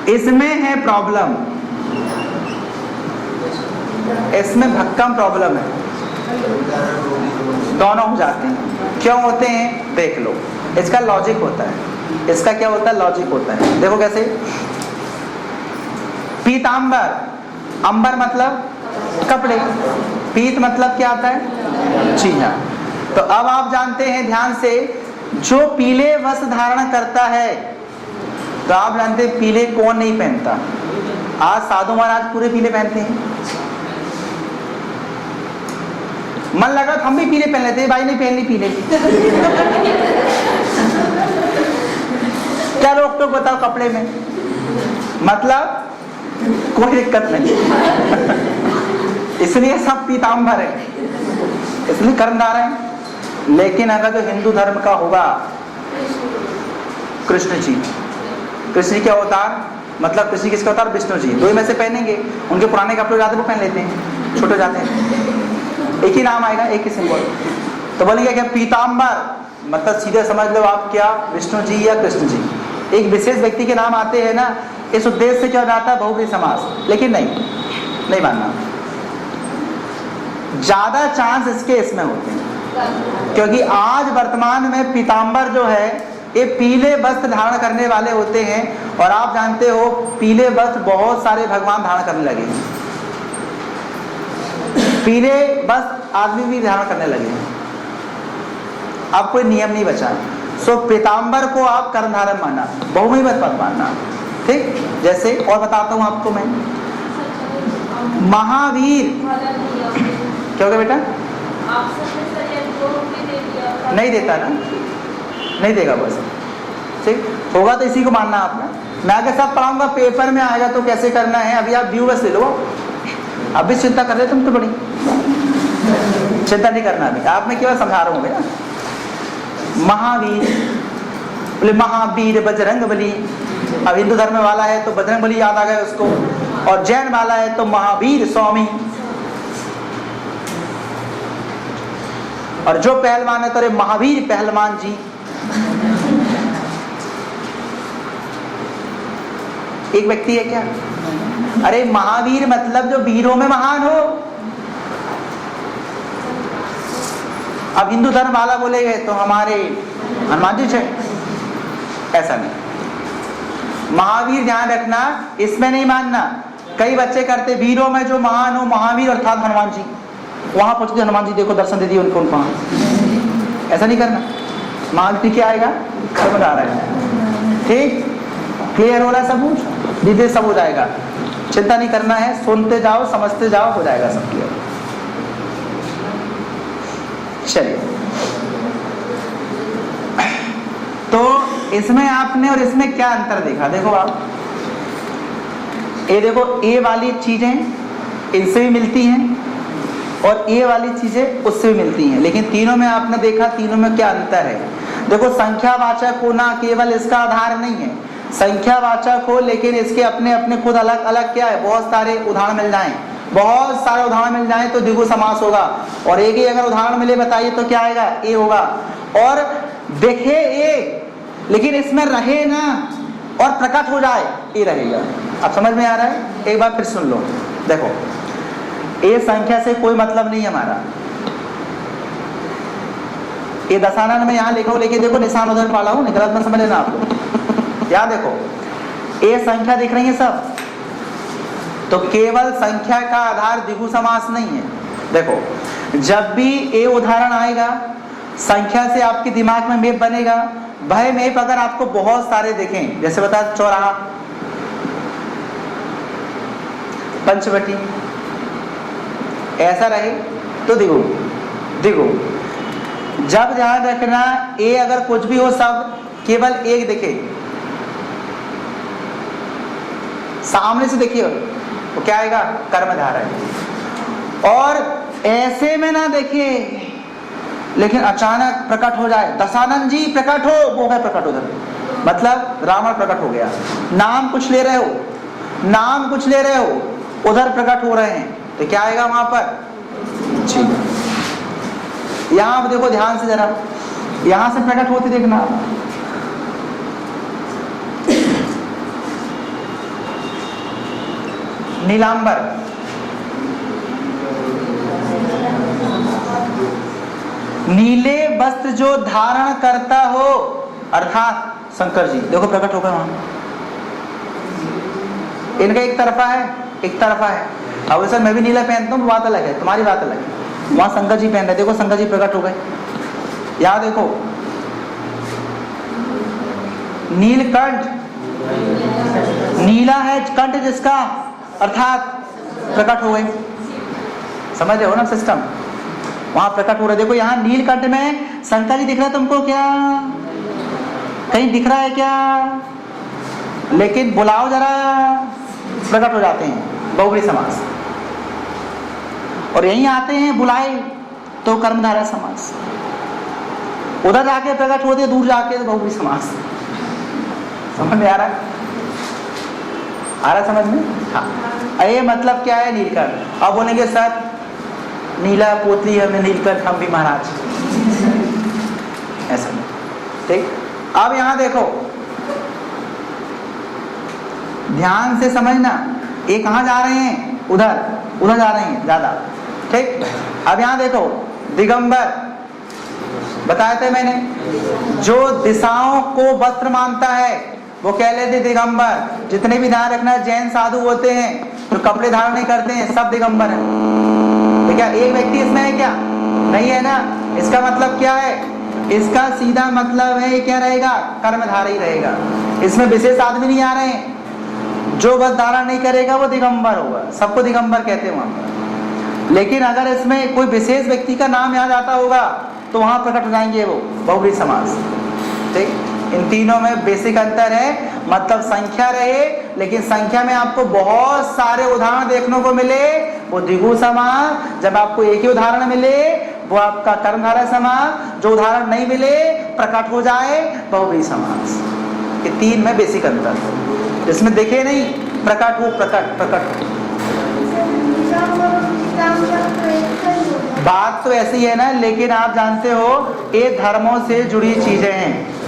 Speaker 1: इसमें है प्रॉब्लम, इसमें भक्कम प्रॉब्लम है, दोनों हो जाते हैं। क्यों होते हैं? देख लो, इसका लॉजिक होता है। इसका क्या होता है? लॉजिक होता है। देखो कैसे, पीतांबर, अंबर मतलब कपड़े, पीत मतलब क्या आता है? चीना। तो अब आप जानते हैं ध्यान से, जो पीले वस्त्र धारण करता है, तो आप जानते हैं पीले कौन नहीं पहनता? आज साधु महाराज पूरे पीले पहनते हैं। मन लगा तो हम भी पीले पहन लेते हैं, भाई नहीं पहननी पीले। क्या रोक टोक बताओ कपड़े में? मतलब कोई दिक्कत नहीं। इसलिए सब पीतांबर है, इसलिए कर्मधार है। लेकिन अगर जो हिंदू धर्म का होगा, कृष्ण जी, कृष्ण के अवतार, मतलब कृष्ण किसके अवतार? विष्णु जी। दो में से पहनेंगे, उनके पुराने कपड़े जाते वो पहन लेते हैं, छोटे जाते हैं, एक ही नाम आएगा, एक ही सिंबल। तो बोलेंगे क्या? पीतांबर मतलब सीधे समझ लो आप क्या? विष्णु जी या कृष्ण जी, एक विशेष व्यक्ति के नाम आते हैं ना, इस उद्देश्य से क्या जाता है? बहुव्रीहि समास। लेकिन नहीं मानना, ज्यादा चांस इसके इसमें होते हैं, क्योंकि आज वर्तमान में पीतांबर जो है ये पीले वस्त्र धारण करने वाले होते हैं। और आप जानते हो पीले वस्त्र बहुत सारे भगवान धारण करने लगे हैं, पीले वस्त्र आदमी भी धारण करने लगे हैं, अब कोई नियम नहीं बचा। सो पीतांबर को आप कर्मधारय मानना, बहुव्रीहि मत मानना, ठीक। जैसे और बताता हूं आपको मैं, महावीर, क्या हो गया बेटा? नहीं देता ना, नहीं देगा बस, ठीक। होगा तो इसी को मानना आपने। मैं आगे सब पढ़ाऊंगा, पेपर में आएगा तो कैसे करना है। अभी आप व्यू बस ले लो, अभी चिंता कर रहे तुम तो बड़ी चिंता नहीं करना, अभी आप मैं केवल समझा रहा हूँ भैया। महावीर बोले महावीर बजरंग बली, अब हिंदू धर्म वाला है तो बजरंग बली याद आ गया उसको, और जैन वाला है तो महावीर स्वामी, और जो पहलवान है तो अरे महावीर पहलवान जी। एक व्यक्ति है क्या? अरे महावीर मतलब जो वीरों में महान हो। अब हिंदू धर्म वाला बोलेगा तो हमारे हनुमान जी है, ऐसा नहीं। महावीर ध्यान रखना, इसमें नहीं मानना। कई बच्चे करते वीरों में जो महान हो, महावीर अर्थात हनुमान जी, वहां पहुंचते हनुमान जी देखो दर्शन दे दिए उनको, ऐसा नहीं करना। महावीर क्या आएगा? कर्मधार है, ठीक। क्लियर हो रहा है सब? धीरे सब हो जाएगा, चिंता नहीं करना है, सुनते जाओ समझते जाओ, हो जाएगा सब क्लियर। चलिए, तो इसमें आपने और इसमें क्या अंतर देखा? देखो आप, ये देखो ए वाली चीजें इनसे भी मिलती हैं और ए वाली चीजें उससे भी मिलती हैं, लेकिन तीनों में आपने देखा तीनों में क्या अंतर है। देखो संख्यावाचक होना केवल इसका आधार नहीं है, संख्यावाचक हो लेकिन इसके अपने अपने खुद अलग अलग क्या है, बहुत सारे उदाहरण मिल जाएं, बहुत सारे उदाहरण मिल जाएं तो द्विगु समास होगा। और एक ही अगर उदाहरण मिले बताइए तो क्या आएगा? ए होगा। और देखे ए लेकिन इसमें रहे ना और प्रकट हो जाए, ए रहेगा। अब समझ में आ रहा है? एक बार फिर सुन लो। देखो ए संख्या से कोई मतलब नहीं हमारा, ये दशानन में यहाँ लिखो, लेकिन देखो निशान उधर पाला हूँ, गलत मत समझ लेना आप लोग। यहाँ देखो ए संख्या दिख रही है सब, तो केवल संख्या का आधार द्विगु समास नहीं है। देखो जब भी ए उदाहरण आएगा संख्या से आपके दिमाग में मेप बनेगा। भाई मेप अगर आपको बहुत सारे देखें, जैसे बता चौराहा, पंचवटी, ऐसा रहे तो द्विगु, द्विगु। जब ध्यान रखना ए अगर कुछ भी हो शब्द केवल एक दिखे, सामने से देखिए वो क्या आएगा, कर्मधारय। और ऐसे में ना देखिए लेकिन अचानक प्रकट हो जाए, दशानंद जी प्रकट हो, वो है प्रकट उधर, मतलब रावण प्रकट हो गया। नाम कुछ ले रहे हो, नाम कुछ ले रहे हो, उधर प्रकट हो रहे हैं, तो क्या आएगा वहां पर, जी। यहां देखो ध्यान से जरा, यहां से प्रकट होते देखना, नीलांबर, नीले वस्त्र जो धारण करता हो, अर्थात शंकर जी देखो प्रकट होकर वहां। इनका एक तरफा है, एक तरफा है। अब सर मैं भी नीला पहनता हूँ, बात अलग है, तुम्हारी बात अलग है। वहां शंकर जी पहन रहे, देखो शंकर जी प्रकट हो गए। यहाँ देखो नीलकंठ, नीला है कंठ जिसका, अर्थात प्रकट हो गए। समझ रहे हो ना सिस्टम, वहां प्रकट हो रहा है। देखो यहाँ नीलकंठ में शंकर जी दिख रहा है तुमको, क्या कहीं दिख रहा है क्या, लेकिन बुलाओ जरा, प्रकट हो जाते हैं, बहुव्रीहि समास। और यहीं आते हैं बुलाए तो कर्मधारय समास, उधर जाके प्रकट होते, दूर जाके तो बहुव्रीहि समास। समझ में आ रहा है, आ रहा समझ में? हाँ, ये मतलब क्या है नीलकंठ। अब बोलेंगे सर नीला पोतली हमने नीलकंठ, हम भी महाराज, ऐसा ठीक। अब यहां देखो ध्यान से समझना, ये कहां जा रहे हैं, उधर, उधर जा रहे हैं ज्यादा, ठीक। अब यहां देखो दिगंबर, बताया था मैंने, जो दिशाओं को वस्त्र मानता है वो कह लेते दिगंबर। जितने भी ध्यान रखना जैन साधु होते हैं तो कपड़े धारण नहीं करते हैं, सब दिगंबर हैं। तो क्या एक व्यक्ति इसमें है क्या, नहीं है ना। इसका मतलब क्या है, इसका सीधा मतलब है क्या रहेगा, कर्मधारय रहेगा। इसमें विशेष आदमी नहीं आ रहे हैं, जो बस धारण नहीं करेगा वो दिगंबर होगा, सबको दिगंबर कहते हैं वहां पर। लेकिन अगर इसमें कोई विशेष व्यक्ति का नाम याद आता होगा तो वहां प्रकट हो जाएंगे वो बहुव्रीहि समास, ठीक। इन तीनों में बेसिक अंतर है, मतलब संख्या रहे लेकिन संख्या में आपको बहुत सारे उदाहरण देखने को मिले, वो द्विगु समास। जब आपको एक ही उदाहरण मिले वो आपका कर्मधारय समास, जो उदाहरण नहीं मिले प्रकट हो जाए बहुव्रीहि समास। ये तीन में बेसिक अंतर है, जिसमें देखे नहीं प्रकट हो, प्रकट प्रकट। बात तो ऐसी है ना, लेकिन आप जानते हो ये धर्मों से जुड़ी चीजें हैं।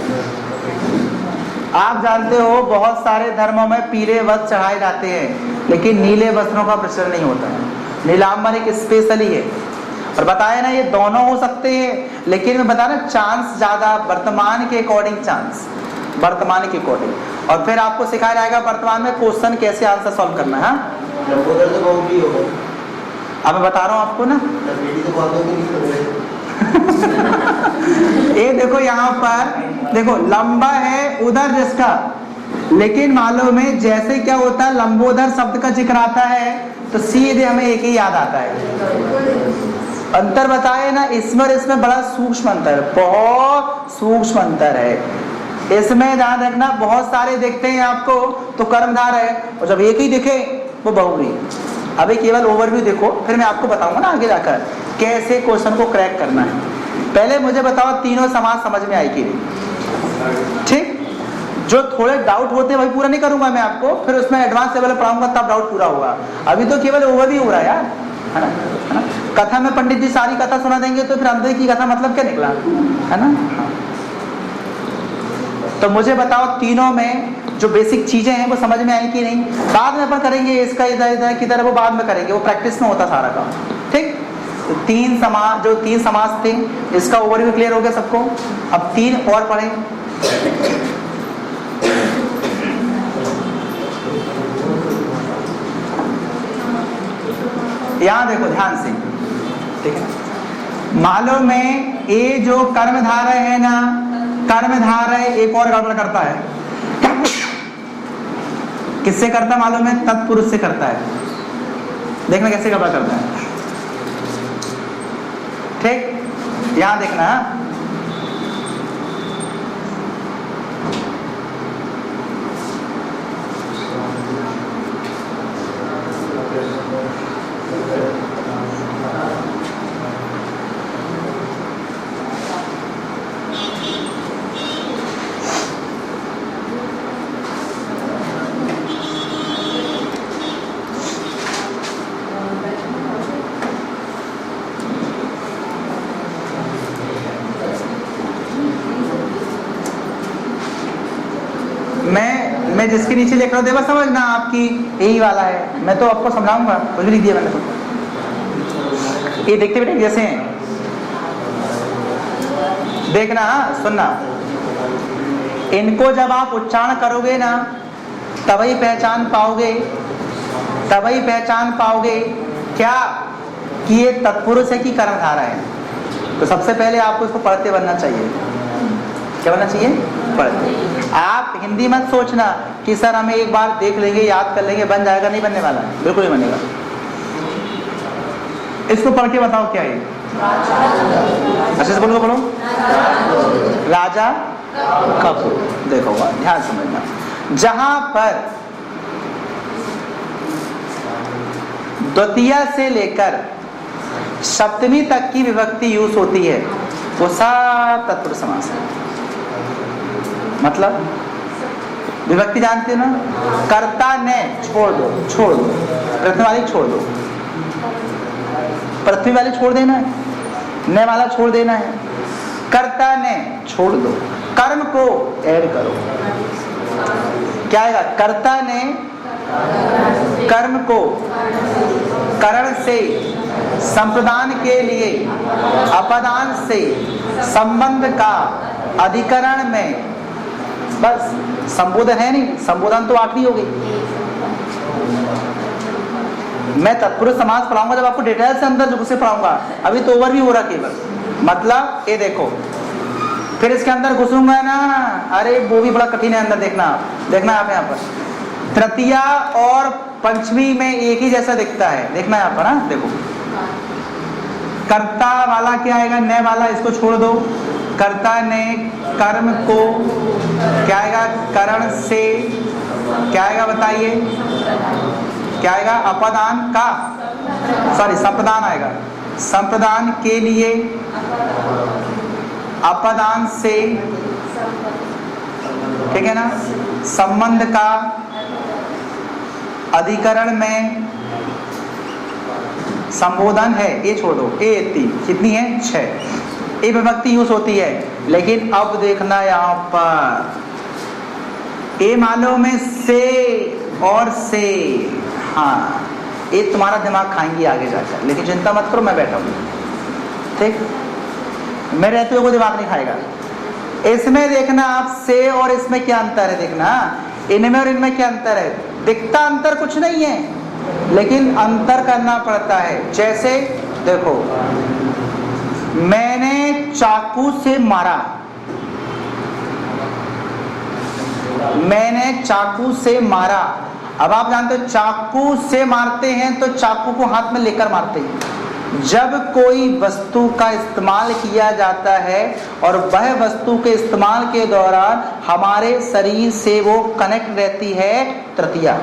Speaker 1: आप जानते हो बहुत सारे धर्मों में पीले वस्त्र चढ़ाए जाते हैं, लेकिन नीले वस्त्रों का प्रचलन नहीं होता है। नीलांबर एक स्पेशली है। और बताया ना ये दोनों हो सकते हैं, लेकिन मैं बता रहा चांस ज्यादा, वर्तमान के अकॉर्डिंग चांस, वर्तमान के अकॉर्डिंग। और फिर आपको सिखाया जाएगा वर्तमान में क्वेश्चन कैसे आंसर सॉल्व करना है। अब मैं बता रहा हूँ आपको ना ये देखो यहाँ पर देखो लंबा है उधर जिसका, लेकिन मालूम है जैसे क्या होता है लंबोदर शब्द का जिक्र आता है तो सीधे हमें एक ही याद आता है। अंतर बताए ना, इसमें और इसमें बड़ा सूक्ष्म अंतर, बहुत सूक्ष्म अंतर है। इसमें ध्यान रखना बहुत सारे देखते हैं आपको तो कर्मधारय है, और जब एक ही दिखे वो बहुव्रीहि। अभी केवल ओवरव्यू देखो, फिर मैं आपको बताऊंगा ना आगे जाकर कैसे क्वेश्चन को क्रैक करना है। पहले मुझे बताओ तीनों समास समझ में आई कि नहीं, ठीक। जो थोड़े डाउट होते हैं वही पूरा नहीं करूंगा मैं आपको, फिर उसमें एडवांस लेवल पढ़ाऊंगा तब डाउट पूरा होगा। अभी तो केवल ओवरव्यू हो रहा है यार, है ना, है ना। कथा में पंडित जी सारी कथा सुना देंगे तो फिर अंदर की कथा मतलब क्या निकला, है ना। तो मुझे बताओ तीनों में जो बेसिक चीजें हैं वो समझ में आई कि नहीं। बाद में अपन करेंगे इसका इधर इधर किधर है वो बाद में करेंगे, वो प्रैक्टिस में होता सारा काम, ठीक। तो तीन समास, जो तीन समास थे इसका ओवरव्यू क्लियर हो गया सबको। अब तीन और पढ़ें। यहां देखो ध्यान से, ठीक है। मालूम में ये जो कर्मधारय है ना, कर्मधारय एक और गड़बड़ करता है। किससे करता मालूम है, तत्पुरुष से करता है। देखना कैसे कपड़ा करते हैं। ठीक, यहां देखना। मैं जिसके नीचे लिख रहा हूँ देखो, समझना आपकी यही वाला है। मैं तो आपको समझाऊंगा, कुछ भी लिख दिया मैंने तो। ये देखते बेटे जैसे हैं, देखना, सुनना। इनको जब आप उच्चारण करोगे ना तभी पहचान पाओगे क्या कि ये तत्पुरुष है कि कर्मधारा है। तो सबसे पहले आपको इसको पढ़ते बनना चाहिए। क्या बनना चाहिए? पढ़ते। आप हिंदी मत सोचना कि सर हमें एक बार देख लेंगे, याद कर लेंगे, बन जाएगा। नहीं बनने वाला, बिल्कुल नहीं बनेगा। इसको पढ़ के बताओ क्या है। अच्छे से बोलो। राजा कपूर। देखो ध्यान समझना, जहां पर द्वितीया से लेकर सप्तमी तक की विभक्ति यूज होती है वो सब तत्पुरुष समास है। मतलब विभक्ति जानते हो ना, कर्ता ने छोड़ दो, प्रथम वाली छोड़ दो, पृथ्वी वाली छोड़ देना है, ने वाला छोड़ देना है, कर्ता ने छोड़ दो, कर्म को ऐड करो। क्या आएगा? कर्ता ने कर्म को करण से संप्रदान के लिए अपदान से संबंध का अधिकरण में, बस संबोधन है नहीं, संबोधन तो आखिरी हो गई। मैं तत्पुरुष समास पढ़ाऊंगा जब आपको डिटेल से अंदर घुसे पढ़ाऊंगा, अभी तो ओवरव्यू हो रहा केवल। मतलब ये देखो, फिर इसके अंदर घुसूंगा ना, अरे वो भी बड़ा कठिन है। अंदर देखना आप यहाँ पर तृतीया और पंचमी में एक ही जैसा दिखता है। देखना यहाँ पर, ना देखो, कर्ता वाला क्या आएगा? ने वाला, इसको छोड़ दो। कर्ता ने कर्म को, क्या आएगा? करण से, क्या आएगा बताइए? क्या आएगा? अपदान का, सॉरी संप्रदान आएगा, संप्रदान के लिए, अपदान से, ठीक है ना, संबंध का अधिकरण में संबोधन है। ये छोड़ दो, ये तीन, कितनी है? 6। ये विभक्ति यूज होती है। लेकिन अब देखना यहाँ पर, ये मालूम है से और से, हाँ ये तुम्हारा दिमाग खाएंगी आगे जाकर, लेकिन चिंता मत करो, मैं बैठा हूँ। ठीक, मैं रहते हुए को दिमाग नहीं खाएगा। इसमें देखना आप, से और इसमें क्या अंतर है देखना, इनमें और इनमें क्या अंतर है। दिखता अंतर कुछ नहीं है, लेकिन अंतर करना पड़ता है। जैसे देखो, मैंने चाकू से मारा, मैंने चाकू से मारा। अब आप जानते हो चाकू से मारते हैं तो चाकू को हाथ में लेकर मारते हैं। जब कोई वस्तु का इस्तेमाल किया जाता है और वह वस्तु के इस्तेमाल के दौरान हमारे शरीर से वो कनेक्ट रहती है तृतीया।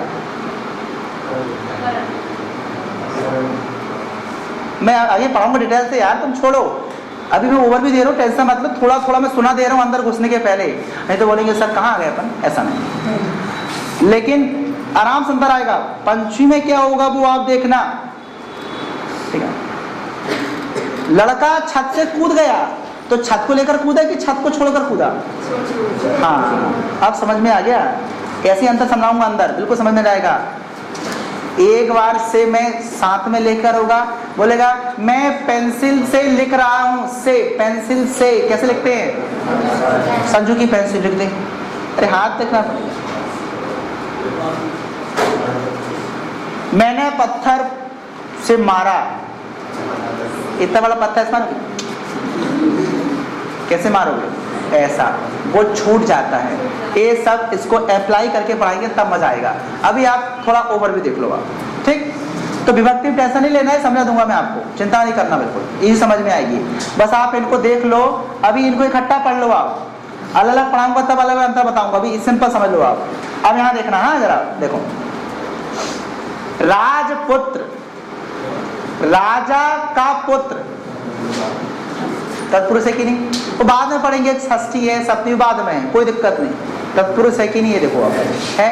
Speaker 1: मैं आगे पढ़ाऊंगा डिटेल से यार, तुम छोड़ो, अभी मैं ओवर भी दे रहा हूँ, टेंशन मतलब थोड़ा थोड़ा मैं सुना दे रहा हूँ अंदर घुसने के पहले, नहीं तो बोलेंगे सर कहाँ आ गए अपन, ऐसा नहीं। लेकिन आराम से अंदर आएगा। पंचमी में क्या होगा वो आप देखना, ठीक है। लड़का छत से कूद गया तो छत को लेकर कूदा कि छत को छोड़कर कूदा? हाँ, अब समझ में आ गया। ऐसे अंतर समझाऊंगा, अंदर बिल्कुल समझ में जाएगा। एक बार से मैं साथ में लेकर होगा, बोलेगा मैं पेंसिल से लिख रहा हूं, से पेंसिल से कैसे लिखते हैं? संजू की पेंसिल लिख दे, अरे हाथ देखना पड़ेगा। मैंने पत्थर से मारा, इतना बड़ा पत्थर से मारोगे, कैसे मारोगे? ऐसा, वो छूट जाता है। ये सब इसको अप्लाई करके पढ़ाएंगे तब मजा आएगा। अभी आप थोड़ा ओवर भी देख लो आप, ठीक। तो विभक्ति में टेंशन नहीं लेना है, समझा दूंगा मैं आपको, चिंता नहीं करना, बिल्कुल यही समझ में आएगी। बस आप इनको देख लो, अभी इनको इकट्ठा पढ़ लो, आप अलग अलग पढ़ाऊंगा तब अलग अलग अंतर बताऊंगा, अभी सिंपल समझ लो आप। अब यहाँ देखना, हाँ जरा देखो, राजपुत्र, राजा का पुत्र, तत्पुरुष है कि नहीं? तो बाद में पढ़ेंगे, षष्ठी है सप्तमी बाद में है, कोई दिक्कत नहीं, तत्पुरुष है कि नहीं ये देखो आप है।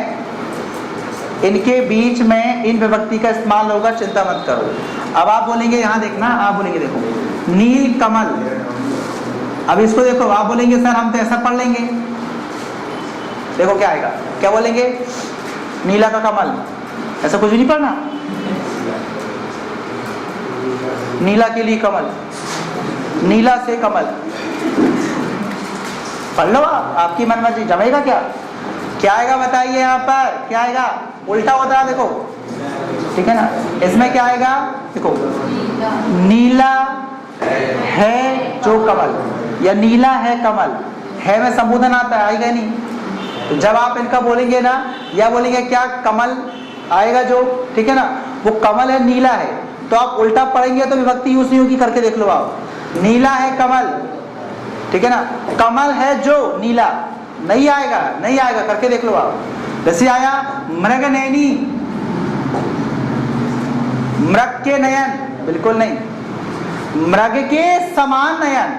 Speaker 1: इनके बीच में इन विभक्ति का इस्तेमाल होगा, चिंता मत करो। अब आप बोलेंगे, यहाँ देखना, आप बोलेंगे देखो नील कमल, अब इसको देखो, आप बोलेंगे सर हम तो ऐसा पढ़ लेंगे, देखो क्या आएगा, क्या बोलेंगे, नीला का कमल, ऐसा कुछ भी नहीं पढ़ना, नीला के लिए कमल, नीला से कमल, पढ़ लो आप, आपकी मनमर्जी, जमेगा क्या, क्या आएगा बताइए, यहाँ पर क्या आएगा, उल्टा होता है देखो, ठीक है ना, इसमें क्या आएगा देखो, नीला है जो कमल, या नीला है कमल, है में संबोधन आता है, आएगा नहीं। तो जब आप इनका बोलेंगे ना, या बोलेंगे क्या कमल आएगा जो, ठीक है ना, वो कमल है नीला है, तो आप उल्टा पढ़ेंगे तो विभक्ति यूज नहीं होगी, करके देख लो आप, नीला है कमल, ठीक है ना, कमल है जो नीला, नहीं आएगा, नहीं आएगा, करके देख लो आप। जैसे आया मृग नैनी, मृग के नयन, बिल्कुल नहीं, मृग के समान नयन,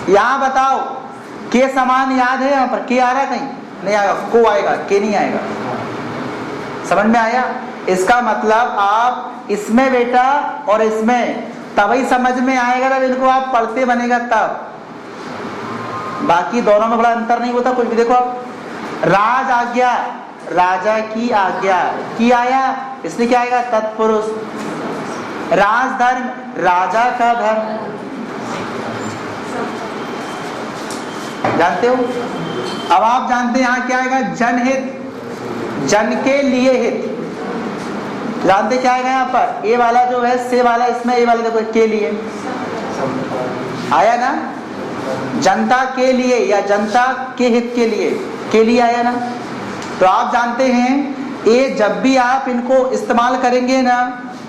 Speaker 1: यहां बताओ के समान याद है, यहाँ पर के आ रहा है कहीं, नहीं आएगा, को आएगा, के नहीं आएगा, समझ में आया? इसका मतलब आप इसमें बेटा और इसमें तभी समझ में आएगा जब इनको आप पढ़ते बनेगा तब, बाकी दोनों में बड़ा अंतर नहीं होता कुछ भी। देखो आप, राज आज्ञा, राजा की आज्ञा, की आया, इसलिए क्या आएगा तत्पुरुष। राजधर्म, राजा का धर्म, जानते हो? अब आप जानते हैं यहाँ क्या आएगा, जनहित, जन के लिए हित, जानते क्या आएगा यहाँ पर, ए वाला जो है से वाला, इसमें ए वाला देखो के लिए आया ना, जनता के लिए या जनता के हित के लिए आया ना। तो आप जानते हैं ये जब भी आप इनको इस्तेमाल करेंगे ना,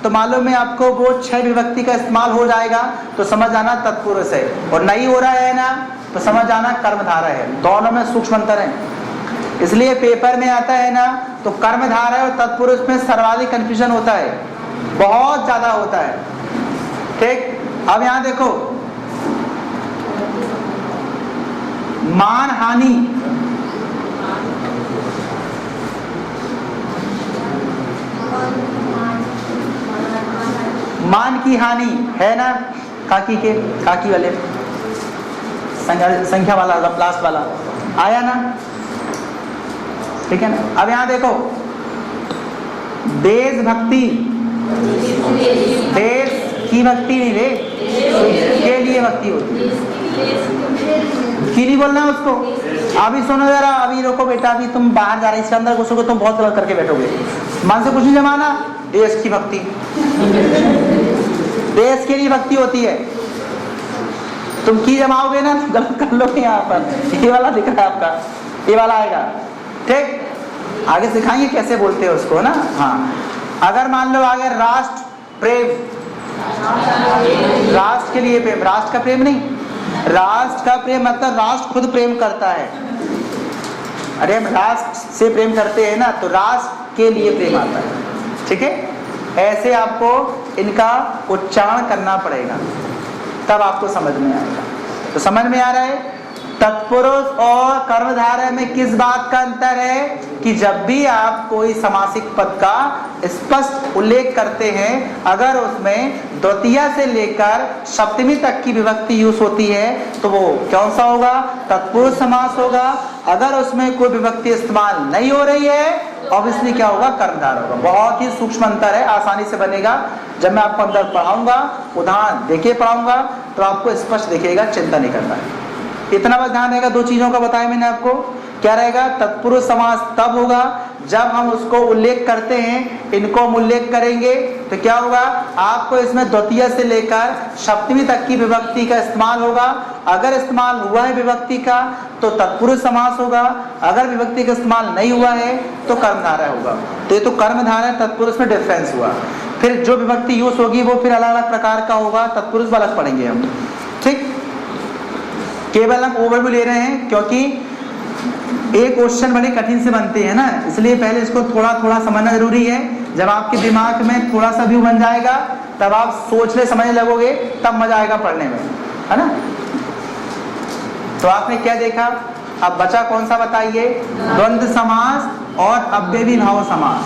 Speaker 1: तो मालूम है आपको वो 6 विभक्ति का इस्तेमाल हो जाएगा, तो समझ आना तत्पुरुष है, और नहीं हो रहा है ना तो समझ आना कर्मधारय है। दोनों में सूक्ष्म अंतर है, इसलिए पेपर में आता है ना तो कर्मधारय और तत्पुरुष में सर्वाधिक कंफ्यूजन होता है, बहुत ज्यादा होता है, ठीक। अब यहां देखो, मान हानि, मान की हानि है ना, काकी के, काकी वाले संख्या वाला लास्ट वाला आया ना, ठीक है ना। अब यहां देखो, देशभक्ति, देश की भक्ति नहीं रे, के लिए भक्ति होती है, की नहीं बोलना उसको। अभी सुनो जरा, अभी रोको बेटा, अभी तुम बाहर जा रहे, इसके अंदर घुसोगे तुम बहुत गलत करके बैठोगे, मन से कुछ नहीं जमाना, देश की भक्ति, देश के लिए भक्ति होती है, तुम की जमाओगे ना तो गलत कर लोगे। यहाँ पर ये वाला दिख रहा है आपका, ये वाला आएगा, ठीक। आगे सिखाएंगे कैसे बोलते हैं उसको ना। हाँ, अगर मान लो आगे राष्ट्र प्रेम, राष्ट्र के लिए प्रेम, राष्ट्र का प्रेम नहीं, राष्ट्र का प्रेम मतलब राष्ट्र खुद प्रेम करता है, अरे हम राष्ट्र से प्रेम करते हैं ना, तो राष्ट्र के लिए प्रेम आता है, ठीक है। ऐसे आपको इनका उच्चारण करना पड़ेगा, तब आपको समझ में आएगा। तो समझ में आ रहा है, तत्पुरुष और कर्मधारय में किस बात का अंतर है कि जब भी आप कोई समासिक पद का स्पष्ट उल्लेख करते हैं, अगर उसमें द्वितीया से लेकर सप्तमी तक की विभक्ति यूज होती है तो वो कौन सा होगा, तत्पुरुष समास होगा। अगर उसमें कोई विभक्ति इस्तेमाल नहीं हो रही है, ऑब्वियसली क्या होगा, कर्मधारय होगा। बहुत ही सूक्ष्म अंतर है, आसानी से बनेगा। जब मैं आपको अंदर पढ़ाऊंगा, उदाहरण देके पढ़ाऊंगा तो आपको स्पष्ट दिखेगा, चिंता नहीं करना है। इतना बस ध्यान रहेगा, 2 चीजों का बताया मैंने आपको। क्या रहेगा, तत्पुरुष समास तब होगा जब हम उसको उल्लेख करते हैं, इनको हम उल्लेख करेंगे तो क्या होगा, आपको इसमें द्वितीय से लेकर सप्तमी तक की विभक्ति का इस्तेमाल होगा। अगर इस्तेमाल हुआ है विभक्ति का तो तत्पुरुष समास होगा, अगर विभक्ति का इस्तेमाल नहीं हुआ है तो कर्मधारय होगा। तो ये तो कर्मधारय तत्पुरुष में डिफरेंस हुआ। फिर जो विभक्ति यूज होगी वो फिर अलग अलग प्रकार का होगा, तत्पुरुष अलग पढ़ेंगे हम। ठीक, केवल हम ओवरव्यू ले रहे हैं क्योंकि एक क्वेश्चन बड़े कठिन से बनते हैं ना, इसलिए पहले इसको थोड़ा थोड़ा समझना जरूरी है। जब आपके दिमाग में थोड़ा सा व्यू बन जाएगा तब आप सोचने समझने लगोगे, तब मजा आएगा पढ़ने में, है ना। तो आपने क्या देखा, अब बचा कौन सा बताइए, द्वंद्व समास और अव्ययीभाव समास।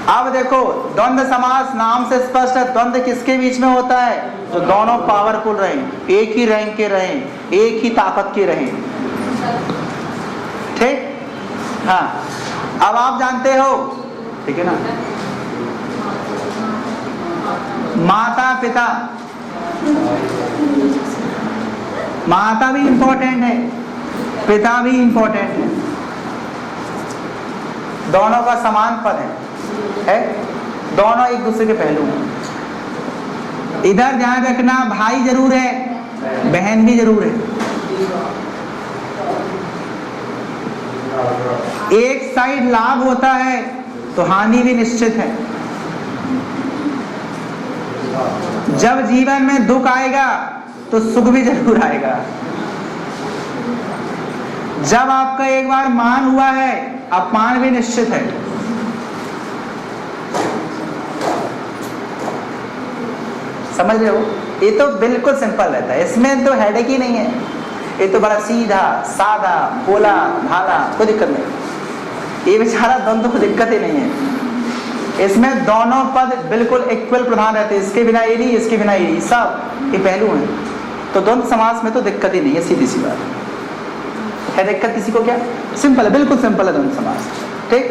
Speaker 1: अब देखो द्वंद्व समास नाम से स्पष्ट है, द्वंद्व किसके बीच में होता है, जो दोनों पावरफुल रहें, एक ही रैंक के रहें, एक ही ताकत के रहें। ठीक, हाँ। अब आप जानते हो, ठीक है ना, माता पिता, माता भी इंपॉर्टेंट है, पिता भी इंपॉर्टेंट है, दोनों का समान पद है, दोनों एक दूसरे के पहलू हैं। इधर ध्यान रखना, भाई जरूर है, बहन भी जरूर है। एक साइड लाभ होता है तो हानि भी निश्चित है। जब जीवन में दुख आएगा तो सुख भी जरूर आएगा। जब आपका एक बार मान हुआ है, अपमान भी निश्चित है। समझ रहे हो, ये तो बिल्कुल सिंपल रहता है, इसमें तो हेडेक ही नहीं है। ये तो बड़ा सीधा साधा भोला भाला, कोई दिक्कत नहीं। ये बेचारा द्वंद्व को दिक्कत ही नहीं है। इसमें दोनों पद बिल्कुल इक्वल प्रधान रहते हैं, इसके बिना ये नहीं, इसके बिना ये नहीं, सब ये पहलू हैं। तो द्वंद्व समास में तो दिक्कत ही नहीं है, सीधी सी बात है। दिक्कत किसी को क्या, सिंपल है, बिल्कुल सिंपल है द्वंद्व समास। ठीक,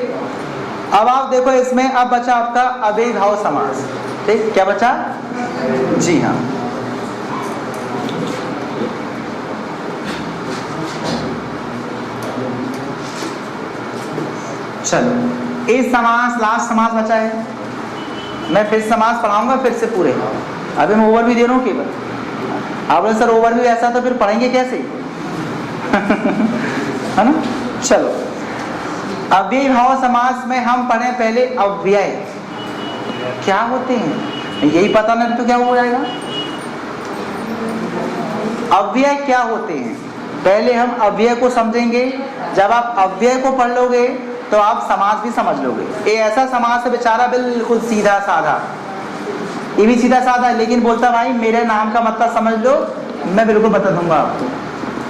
Speaker 1: अब आप देखो इसमें अब बचा आपका अव्ययीभाव समास। ठीक, क्या बचा, जी हाँ, चलो इस समास लास्ट समास बचा है। मैं फिर समास पढ़ाऊंगा फिर से पूरे, अभी मैं ओवरव्यू दे रहा हूँ केवल। आप बोले सर ओवरव्यू ऐसा तो फिर पढ़ेंगे कैसे है ना। चलो अव्ययीभाव समास में हम पढ़े पहले अव्यय क्या होते हैं, यही पता नहीं तो क्या हो जाएगा। अव्यय क्या होते हैं, पहले हम अव्यय को समझेंगे। जब आप अव्यय को पढ़ लोगे तो आप समास भी समझ लोगे। ये ऐसा समास है बेचारा बिल्कुल सीधा साधा, ये भी सीधा साधा है, लेकिन बोलता भाई मेरे नाम का मतलब समझ लो, मैं बिल्कुल बता दूंगा आपको।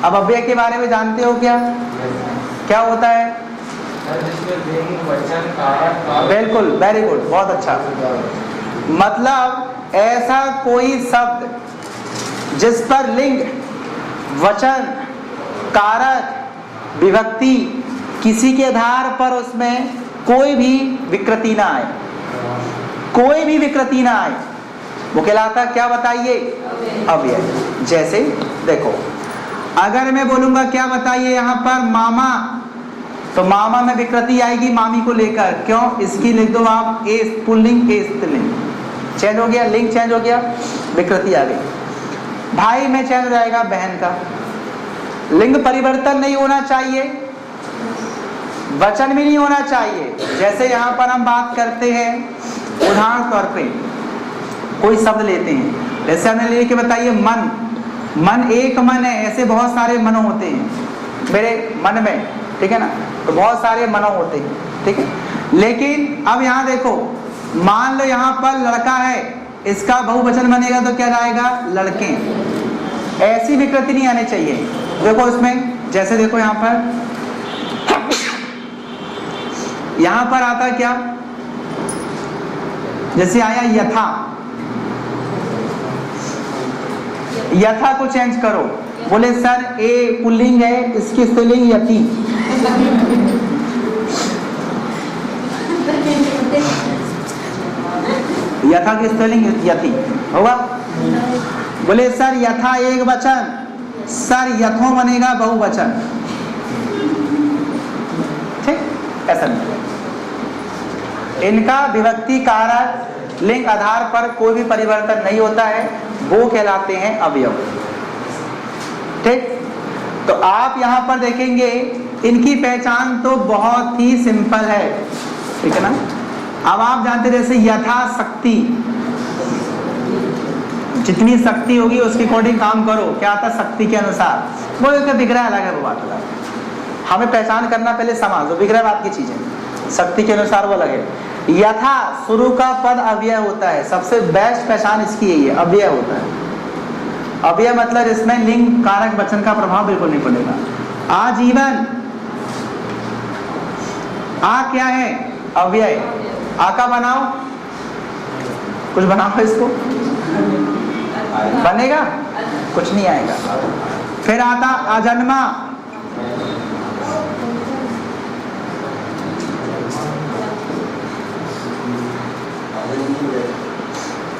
Speaker 1: अब अव्यय के बारे में जानते हो क्या, क्या होता है? बिल्कुल, वेरी गुड, बहुत अच्छा। मतलब ऐसा कोई शब्द जिस पर लिंग, वचन, कारक, विभक्ति किसी के आधार पर उसमें कोई भी विकृति ना आए, कोई भी विकृति ना आए, वो कहलाता क्या बताइए, अव्यय। जैसे देखो अगर मैं बोलूंगा क्या बताइए यहाँ पर मामा, तो मामा में विकृति आएगी मामी को लेकर, क्यों, इसकी लिख दो आप ए पुल्लिंग ए स्त्रीलिंग, चेंज हो गया, लिंग चेंज हो गया, विकृति आ गई। भाई में चेंज हो जाएगा बहन का, लिंग परिवर्तन नहीं होना चाहिए, वचन भी नहीं होना चाहिए। जैसे यहाँ पर हम बात करते हैं, उदाहरण तौर पे कोई शब्द लेते हैं, जैसे हमने लेके बताइए मन, मन एक मन है, ऐसे बहुत सारे मन होते हैं मेरे मन में, ठीक है ना, तो बहुत सारे मन होते हैं, ठीक है। लेकिन अब यहाँ देखो, मान लो यहाँ पर लड़का है, इसका बहुवचन बनेगा तो क्या आएगा, लड़के। ऐसी विकृति नहीं आनी चाहिए। देखो इसमें जैसे देखो यहाँ पर आता क्या, जैसे आया यथा, यथा को चेंज करो, बोले सर ए पुल्लिंग है, इसकी स्त्रीलिंग यति। यथा की स्त्रीलिंग यति होगा। बोले सर यथा एक वचन, सर यथो बनेगा बहुवचन, ठीक, ऐसा नहीं। इनका विभक्ति कारक लिंग आधार पर कोई भी परिवर्तन नहीं होता है। वो कहलाते हैं अवयव। ठीक, तो आप यहां पर देखेंगे इनकी पहचान तो बहुत ही सिंपल है, ठीक है ना। अब आप जानते जैसे यथाशक्ति, जितनी शक्ति होगी उसके अकॉर्डिंग काम करो, क्या आता शक्ति के अनुसार, वो एक विग्रह अलग है, वो बात अलग है। हमें पहचान करना पहले समास, वो विग्रह बात की चीज है, शक्ति के अनुसार वो लगे। यथा शुरू का पद अव्यय होता है, सबसे बेस्ट पहचान इसकी यही है, अव्यय होता है। अव्यय मतलब इसमें लिंग कारक वचन का प्रभाव बिल्कुल नहीं पड़ेगा। आजीवन, आ क्या है, अव्यय। आ का बनाओ, कुछ बनाओ इसको, बनेगा कुछ नहीं आएगा। फिर आता अजन्मा,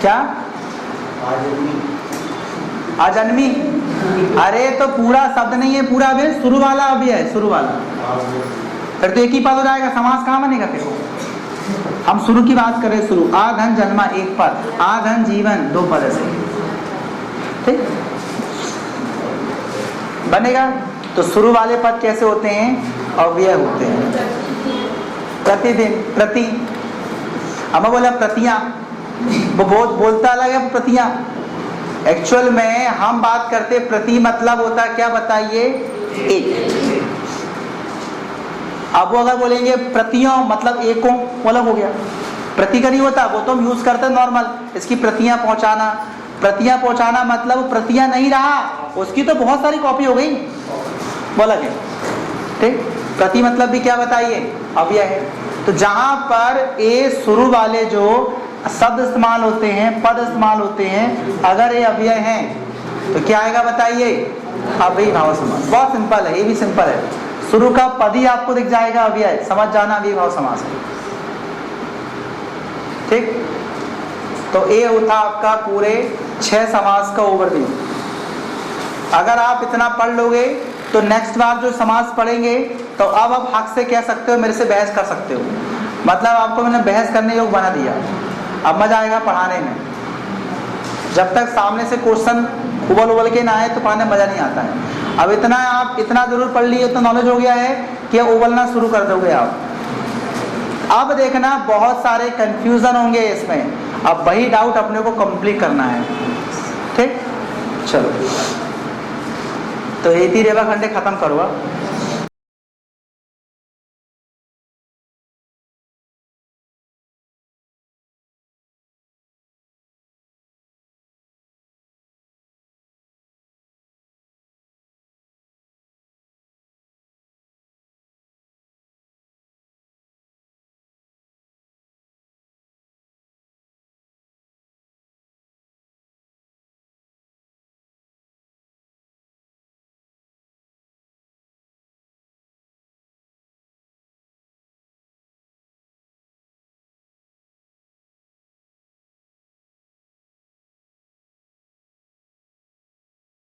Speaker 1: क्या अजन्मी, अरे तो पूरा शब्द नहीं है, पूरा भी शुरू वाला अभी है, शुरू वाला, फिर तो एक ही पद हो जाएगा, समास कहाँ बनेगा फिर। हम शुरू की बात करें, शुरू आधन जन्मा एक पद, आधन जीवन दो पद से, ठीक बनेगा। तो शुरू वाले पद कैसे होते हैं, अव्यय होते हैं। प्रतिदिन, प्रति, हम बोला प्रतियां, वो बहुत बोलता अलग है प्रतियां। एक्चुअल में हम बात करते प्रति मतलब होता क्या बताइए, एक। अब वो अगर बोलेंगे प्रतियों मतलब एकों, वो अलग हो गया। प्रति का नहीं होता, वो तो हम यूज करते हैं नॉर्मल, इसकी प्रतियां पहुंचाना। प्रतियां पहुंचाना मतलब प्रतियां नहीं रहा, उसकी तो बहुत सारी कॉपी हो गई, बोला क्या, ठीक। प्रति मतलब भी क्या बताइए, अव्यय है। तो जहां पर ए शुरू वाले जो शब्द इस्तेमाल होते हैं, पद इस्तेमाल होते हैं, अगर ये अव्यय हैं तो क्या आएगा बताइए, अव्ययीभाव समास। बहुत सिंपल है, ये भी सिंपल है। शुरू का पद ही आपको दिख जाएगा अव्यय, समझ जाना अव्ययीभाव समास है, ठीक। तो ये होता आपका पूरे 6 समास का ओवरव्यू। अगर आप इतना पढ़ लोगे तो नेक्स्ट बार जो समास पढ़ेंगे तो अब आप हक से कह सकते हो, मेरे से बहस कर सकते हो, मतलब आपको मैंने बहस करने योग बना दिया। अब मजा आएगा पढ़ाने में, जब तक सामने से क्वेश्चन उबल उबल के ना आए तो पढ़ाने में मजा नहीं आता है। अब इतना आप इतना जरूर पढ़ लिए, इतना नॉलेज हो गया है कि उबलना शुरू कर दोगे आप। अब देखना बहुत सारे कंफ्यूजन होंगे इसमें, अब वही डाउट अपने को कंप्लीट करना है, ठीक। चलो तो 1 रेवा खंडे खत्म करो।